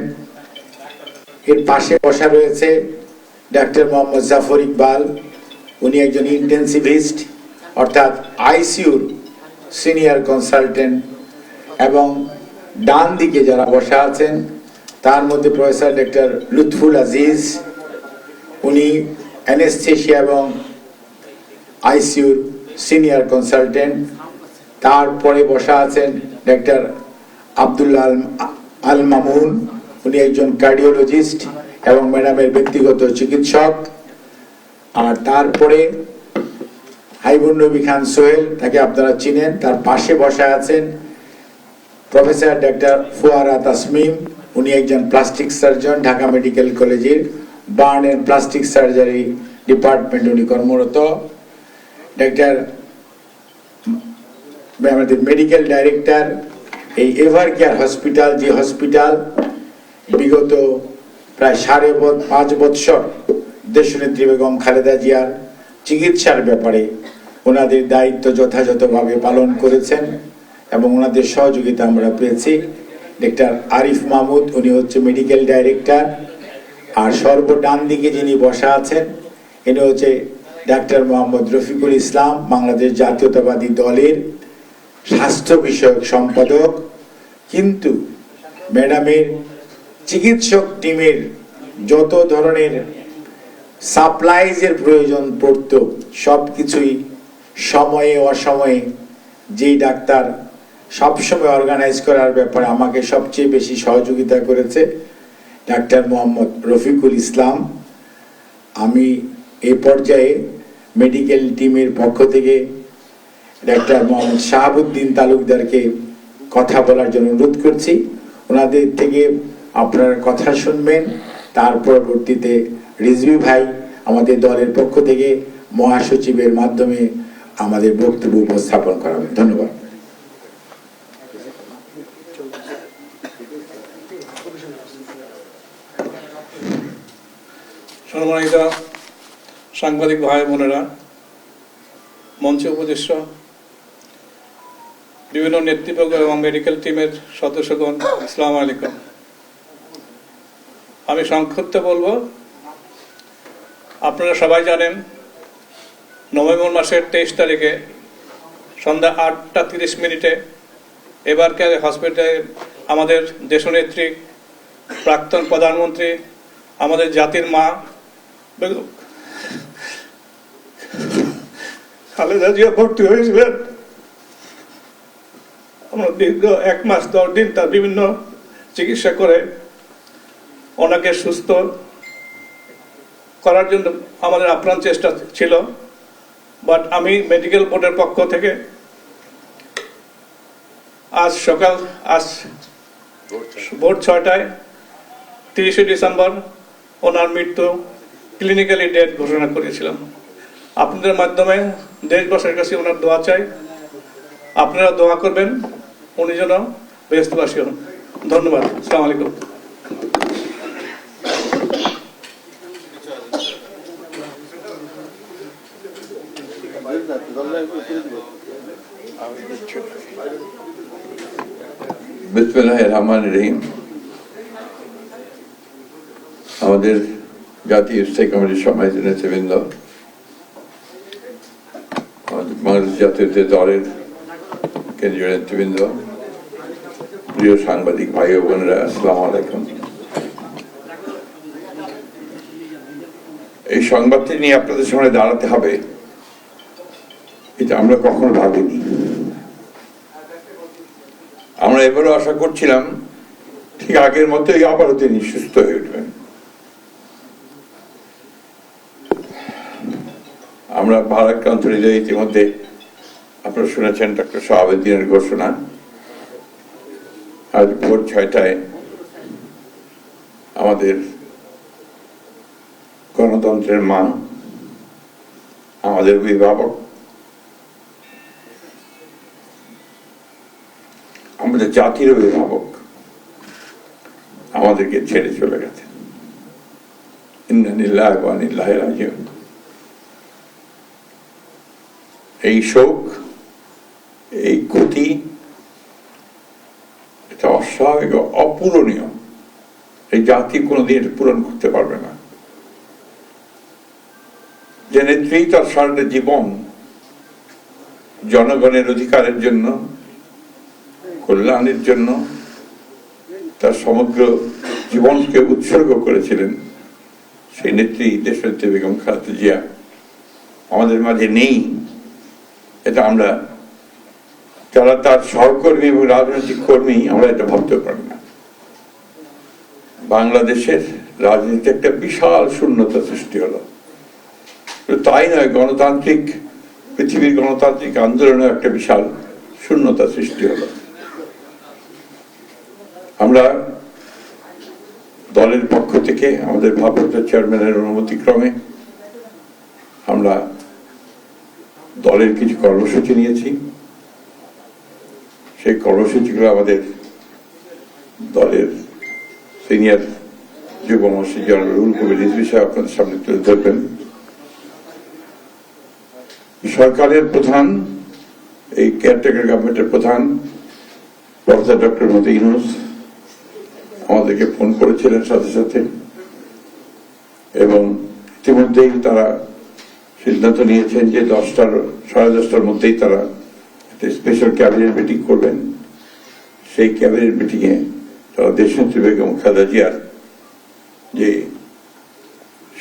এর পাশে বসা রয়েছে ডাক্তার মোহাম্মদ জাফর ইকবাল, উনি একজন ইন্টেন্সিভিস্ট অর্থাৎ ICUর সিনিয়র কনসালটেন্ট। এবং ডান দিকে যারা বসা আছেন তার মধ্যে প্রফেসর ডক্টর লুৎফুল আজিজ, উনি অ্যানেস্থেশিয়া এবং ICUর সিনিয়র কনসালটেন্ট। তারপরে বসা আছেন ডক্টর আব্দুল্লাহ আল মামুন, উনি একজন কার্ডিওলজিস্ট এবং ম্যাডামের ব্যক্তিগত চিকিৎসক। আর তারপরে হাইবুন নবী খান সোহেল, তাকে আপনারা চিনেন, তার পাশে বসা আছেন প্রফেসর ডাক্তার ফুয়ারা তাসমিম, উনি একজন প্লাস্টিক সার্জন, ঢাকা মেডিকেল কলেজের burn and plastic surgery department উনি কর্মরত। ডাক্তার আমাদের মেডিকেল ডাইরেক্টর এই এভার কেয়ার হসপিটাল, যে হসপিটাল বিগত প্রায় 5.5 বছর দেশনেত্রী বেগম খালেদা জিয়ার চিকিৎসার ব্যাপারে ওনাদের দায়িত্ব যথাযথভাবে পালন করেছেন এবং ওনাদের সহযোগিতা আমরা পেয়েছি। ডাক্তার আরিফ মাহমুদ, উনি হচ্ছে মেডিকেল ডাইরেক্টর। আর সর্বডান দিকে যিনি বসা আছেন, ইনি হচ্ছে ডাক্তার মোহাম্মদ রফিকুল ইসলাম, বাংলাদেশ জাতীয়তাবাদী দলের স্বাস্থ্য বিষয়ক সম্পাদক। কিন্তু ম্যাডামের চিকিৎসক টিমের যত ধরনের সাপ্লাইজের প্রয়োজন পড়ত, সব কিছুই সময়ে অসময়ে যেই ডাক্তার সবসময় অর্গানাইজ করার ব্যাপারে আমাকে সবচেয়ে বেশি সহযোগিতা করেছে ডাক্তার মোহাম্মদ রফিকুল ইসলাম। আমি এই পর্যায়ে মেডিকেল টিমের পক্ষ থেকে ডাক্তার মোহাম্মদ শাহাবুদ্দিন তালুকদারকে কথা বলার জন্য অনুরোধ করছি। ওনাদের থেকে আপনারা কথা শুনবেন, তার পরবর্তীতে রিজভী ভাই আমাদের দলের পক্ষ থেকে মহাসচিবের মাধ্যমে আমাদের বক্তব্য উপস্থাপন করাবেন। ধন্যবাদ। সম্মানিত সাংবাদিক ভাই বোনেরা, মঞ্চে উপদেষ্য, বিভিন্ন নেতৃবর্গ এবং মেডিকেল টিমের সদস্যগণ, আসসালামু আলাইকুম। আমি সংক্ষিপ্ত বলবো। আপনারা সবাই জানেন নভেম্বর মাসের 23 তারিখে সন্ধ্যা 8:30 এবারকার হসপিটালে আমাদের দেশনেত্রী, প্রাক্তন প্রধানমন্ত্রী, আমাদের জাতির মা খালেদা জিয়া ভর্তি হয়েছিলেন। আমরা দীর্ঘ 1 মাস 10 দিন তার বিভিন্ন চিকিৎসা করে ওনাকে সুস্থ করার জন্য আমাদের আপ্রাণ চেষ্টা ছিল। বাট আমি মেডিকেল বোর্ডের পক্ষ থেকে আজ ভোর 6টায় 30 ডিসেম্বর ওনার মৃত্যু ক্লিনিক্যালি ডেথ ঘোষণা করেছিলাম। আপনাদের মাধ্যমে দেশবাসীর কাছে ওনার দোয়া চাই। আপনারা দোয়া করবেন উনি যেন বেহেশতবাসী হন। ধন্যবাদ। আসসালামু আলাইকুম। বিসমিল্লাহির রহমানির রহিম। আমাদের জাতীয় স্থায়ী কমিটির সম্মানিত নেতৃবৃন্দ, বাংলাদেশ জাতীয় দলের কেন্দ্রীয় নেতৃবৃন্দ, প্রিয় সাংবাদিক ভাই ও বোনেরা, আসসালামু আলাইকুম। এই সংবাদটি নিয়ে আপনাদের সামনে দাঁড়াতে হবে, এটা আমরা কখনো ভাবিনি। আমরা এবারও আশা করছিলাম ঠিক আগের মতোই আবারও তিনি সুস্থ হয়ে উঠবেন। আমরা ভারাক্রান্ত হৃদয়ে ইতিমধ্যে আপনারা শুনেছেন ডক্টর শাহাবুদ্দিনের ঘোষণা। আজ ভোর 6টায় আমাদের গণতন্ত্রের মা, আমাদের অভিভাবক, আমাদের জাতির অভিভাবক আমাদেরকে ছেড়ে চলে গেছেন। ইন্না লিল্লাহি ওয়া ইন্না ইলাইহি রাজিউন। এই শোক, এই ক্ষতি, এটা অস্বাভাবিক, অপূরণীয়। এই জাতি কোনোদিন এটা পূরণ করতে পারবে না। যে নেত্রী তার সারাটা জীবন জনগণের অধিকারের জন্য, কল্যাণের জন্য তার সমগ্র জীবনকে উৎসর্গ করেছিলেন, সেই নেত্রী দেশনেত্রী বেগম খালেদা জিয়া আমাদের মাঝে নেই। এটা আমরা যারা তার সহকর্মী এবং রাজনৈতিক কর্মী, আমরা এটা ভাবতে পারি না। বাংলাদেশের রাজনীতিতে একটা বিশাল শূন্যতা সৃষ্টি হলো। তাই নয়, পৃথিবীর গণতান্ত্রিক আন্দোলনে একটা বিশাল শূন্যতা সৃষ্টি হলো। আমরা দলের পক্ষ থেকে আমাদের ভারপ্রাপ্ত চেয়ারম্যানের অনুমতি ক্রমে আমরা দলের কিছু কর্মসূচি নিয়েছি। সেই কর্মসূচিগুলো আমাদের দলের সিনিয়র যুগ্ম মহাসচিব জনাব রুহুল কবির রিজভী সাহেব আপনাদের সামনে তুলে ধরবেন। সরকারের প্রধান, এই কেয়ারটেকার গভর্নমেন্টের প্রধান প্রফেসর ডক্টর মোহাম্মদ ইউনূস আমাদেরকে ফোন করেছিলেন সাথে সাথে, এবং ইতিমধ্যেই তারা সিদ্ধান্ত নিয়েছেন যে 10টার মধ্যেই তারা একটা স্পেশাল ক্যাবিনেট মিটিং করবেন। সেই ক্যাবিনেট মিটিংয়ে তারা দেশনেত্রী বেগম খালেদা জিয়ার যে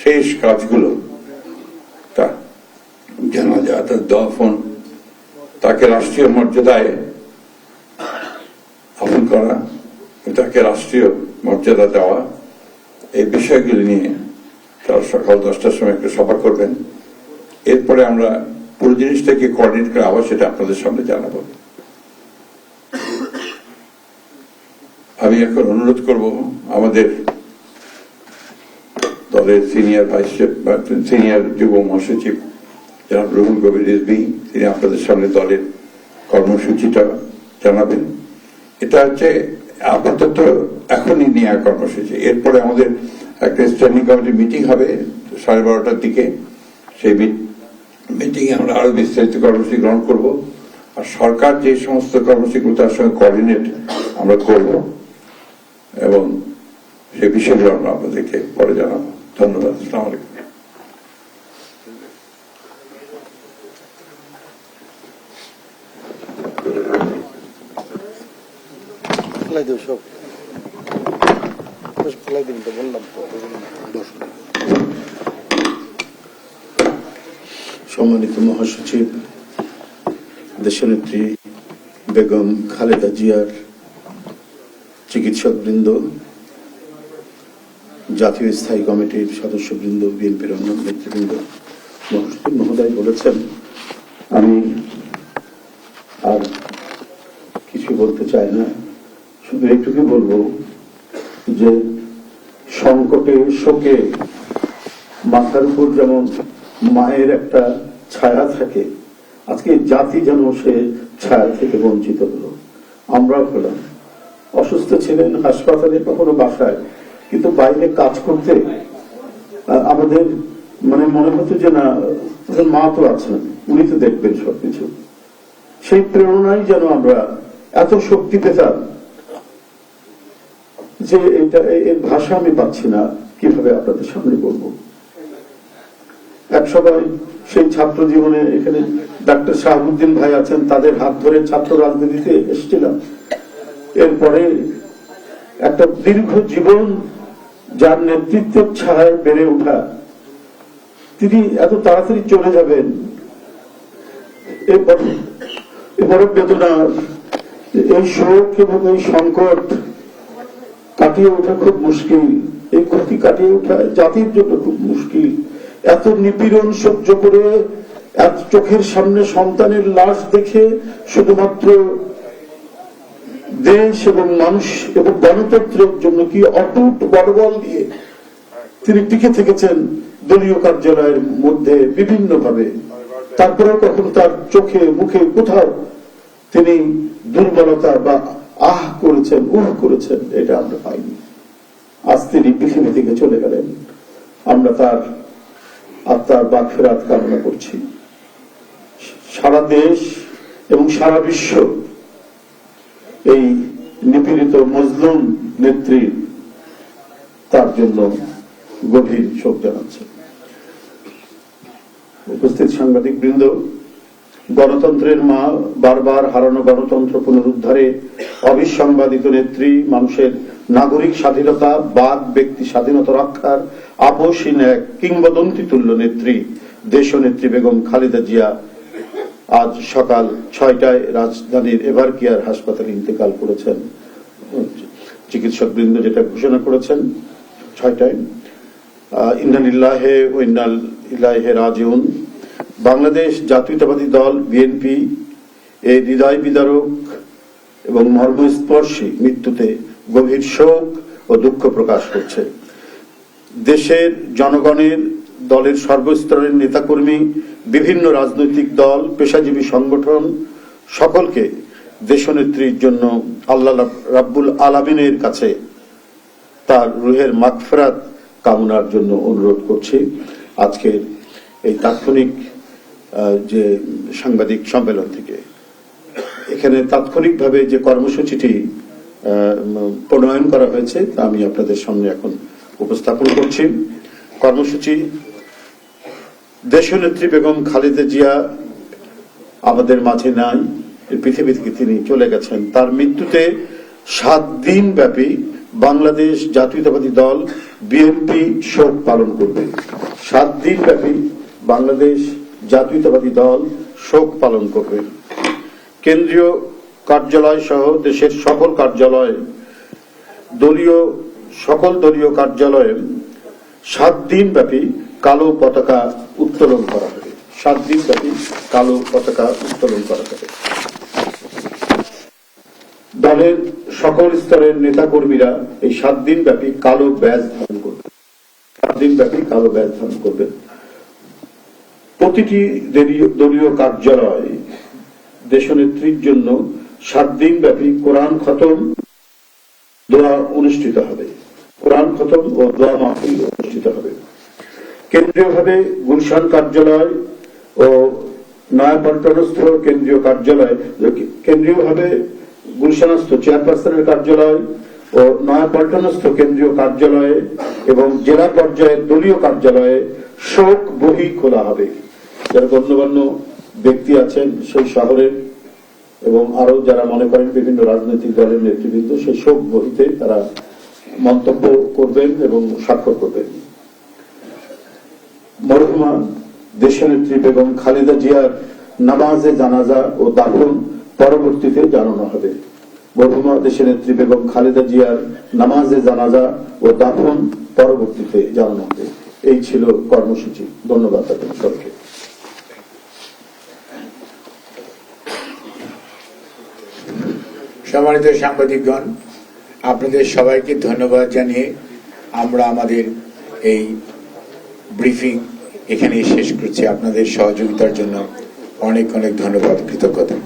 শেষ কাজগুলো, তা জানাজা, তার দাফন, তাকে রাষ্ট্রীয় মর্যাদায় আপন করা, তাকে রাষ্ট্রীয় মর্যাদা দেওয়া, এই বিষয়গুলি নিয়ে তারা সকাল 10টার সময় একটা সভা করবেন। এরপরে আমরা পুরো জিনিসটাকে কোঅর্ডিনেট করে আবার সেটা আপনাদের সামনে জানাবো। আমি এখন অনুরোধ করব আমাদের দলের সিনিয়র যুব মহাসচিব জনাব রুহুল কবির রিজভী, তিনি আপনাদের সামনে দলের কর্মসূচিটা জানাবেন। এটা হচ্ছে আপাতত এখনই নেওয়া কর্মসূচি। এরপরে আমাদের একটা স্ট্যান্ডিং কমিটি মিটিং হবে 12:30টার দিকে। সেই মিটিংয়ে আমরা আরো বিস্তারিত কর্মসূচি গ্রহণ করব, আর সরকার যে সমস্ত কর্মসূচিগুলো তার সঙ্গে কোঅর্ডিনেট আমরা করব, এবং সেই বিষয়গুলো আমরা আপনাদেরকে পরে জানাবো। ধন্যবাদ। আসসালামু আলাইকুম। সম্মানিত মহাসচিব, দেশনেত্রী বেগম খালেদা জিয়ার চিকিৎসকবৃন্দ, জাতীয় স্থায়ী কমিটির সদস্যবৃন্দ, বিএনপির অন্য নেতৃবৃন্দ, মহাসচিব মহোদয় বলেছেন, আমি আর কিছু বলতে চাই না, শুধু এইটুকু বলবো যে সংকটে শোকে মাথার উপর যেমন মায়ের একটা ছায়া থাকে, আজকে জাতি যেন সে ছায়া থেকে বঞ্চিত হলো। আমরা হলাম, অসুস্থ ছিলেন হাসপাতালে, কখনো বাসায়, কিন্তু বাইরে কাজ করতে আমাদের মনে হতো যে না, মা তো আছেন, উনি তো দেখবেন সবকিছু। সেই প্রেরণাই যেন আমরা এত শক্তি পেতাম যে এটা এর ভাষা আমি পাচ্ছি না কিভাবে আপনাদের সামনে বলবো। এক সময় সেই ছাত্র জীবনে এখানে ডাক্তার শাহাবুদ্দিন ভাই আছেন, তাদের হাত ধরে ছাত্র রাজনীতিতে এসেছিলাম। এরপরে একটা দীর্ঘ জীবন যার নেতৃত্বের ছায়ায় বেড়ে ওঠা, তিনি এত তাড়াতাড়ি চলে যাবেন, এরপরে বেদনা, এই শোক এবং এই সংকট কাটিয়ে ওঠা খুব মুশকিল, এই ক্ষতি কাটিয়ে ওঠা জাতির জন্য খুব মুশকিল। এত নিপীড়ন সহ্য করে, এত চোখের সামনে সন্তানের লাশ দেখে শুধুমাত্র দেশ এবং মানুষ এবং গণতন্ত্রের জন্য কি অটুট বড়বল দিয়ে তিনি টিকে থেকেছেন দলীয় কার্যালয়ের মধ্যে বিভিন্ন ভাবে। তারপরেও কখনো তার চোখে মুখে কোথাও তিনি দুর্বলতা বা আহ করেছেন, উহ করেছেন, এটা আমরা পাইনি। আজ তিনি পৃথিবী থেকে চলে গেলেন, আমরা তার আত্মার মাগফিরাত কামনা করছি। সারা দেশ এবং সারা বিশ্ব এই নিপীড়িত মজলুম নেত্রী তার জন্য গভীর শোক জানাচ্ছে। উপস্থিত সাংবাদিক বৃন্দ, গণতন্ত্রের মা, বারবার হারানো গণতন্ত্র পুনরুদ্ধারে অবিসংবাদিত নেত্রী, মানুষের নাগরিক স্বাধীনতা, বাক ব্যক্তি স্বাধীনতা রক্ষার আপসহীন এক কিংবদন্তি তুল্য নেত্রী দেশনেত্রী বেগম খালেদা জিয়া আজ সকাল 6টায় রাজধানীর এভারকেয়ার হাসপাতালে ইন্তেকাল করেছেন। চিকিৎসকবৃন্দ যেটা ঘোষণা করেছেন 6টায়, ইন্না লিল্লাহি ওয়া ইন্না ইলাইহি রাজিউন। বাংলাদেশ জাতীয়তাবাদী দল বিএনপি এই হৃদয় বিদারক এবং মর্মস্পর্শী মৃত্যুতে গভীর শোক ও দুঃখ প্রকাশ করছে। দেশের জনগণের, দলের সর্বস্তরের নেতাকর্মী, বিভিন্ন রাজনৈতিক দল, পেশাজীবী সংগঠন সকলকে দেশনেত্রীর জন্য আল্লাহ রাব্বুল আলামিনের কাছে তার রুহের মাগফিরাত কামনার জন্য অনুরোধ করছি। আজকের এই তাৎক্ষণিক যে সাংবাদিক সম্মেলন থেকে এখানে তাৎক্ষণিকভাবে যে কর্মসূচিটি প্রণয়ন করা হয়েছে তা আমি আপনাদের সামনে এখন উপস্থাপন করছি। কর্মসূচি: দেশনেত্রী বেগম খালেদা জিয়া আমাদের মাঝে নাই, পৃথিবী থেকে তিনি চলে গেছেন। তার মৃত্যুতে 7 দিন ব্যাপী বাংলাদেশ জাতীয়তাবাদী দল বিএনপি শোক পালন করবে। 7 দিন ব্যাপী বাংলাদেশ জাতীয়তাবাদী দল শোক পালন করবে। কেন্দ্রীয় কার্যালয় সহ দেশের সকল কার্যালয়ে, সকল দলীয় কার্যালয়ে 7 দিন ব্যাপী কালো পতাকা উত্তোলন করা হবে। 7 দিন ব্যাপী কালো পতাকা উত্তোলন করা হবে। দলের সকল স্তরের নেতাকর্মীরা এই 7 দিন ব্যাপী কালো ব্যাজ ধারণ করবে। 7 দিন ব্যাপী কালো ব্যাজ ধারণ করবে। প্রতিটি দলীয় কার্যালয় দেশনেত্রীর জন্য 7 দিন ব্যাপী কোরআন খতম, দোয়া অনুষ্ঠিত হবে। কোরআন খতম ও দোয়া মাহফিল অনুষ্ঠিত হবে। কেন্দ্রীয়ভাবে গুলশান কার্যালয় ও নয়াপল্টনস্থ কেন্দ্রীয় কার্যালয়, কেন্দ্রীয়ভাবে গুলশানস্থ চেয়ারপারসনের কার্যালয় ও নয়াপল্টনস্থ কেন্দ্রীয় কার্যালয়ে এবং জেলা পর্যায়ের দলীয় কার্যালয়ে শোক বহি খোলা হবে। যারা গণ্যমান্য ব্যক্তি আছেন সেই শহরের এবং আরো যারা মনে করেন বিভিন্ন রাজনৈতিক দলের নেতৃবৃন্দ সেই শোক বহিতে তারা মন্তব্য করবেন এবং স্বাক্ষর করবেন। মরহুমা দেশনেত্রী বেগম খালেদা জিয়ার নামাজে জানাজা ও দাফন পরবর্তীতে জানানো হবে। মরহুমা দেশনেত্রী বেগম খালেদা জিয়ার নামাজে জানাজা ও দাফন পরবর্তীতে জানানো হবে। এই ছিল কর্মসূচি। ধন্যবাদ আপনাদের সবাইকে। সম্মানিত সাংবাদিকগণ, আপনাদের সবাইকে ধন্যবাদ জানিয়ে আমরা আমাদের এই ব্রিফিং এখানে শেষ করছি। আপনাদের সহযোগিতার জন্য অনেক অনেক ধন্যবাদ, কৃতজ্ঞতা।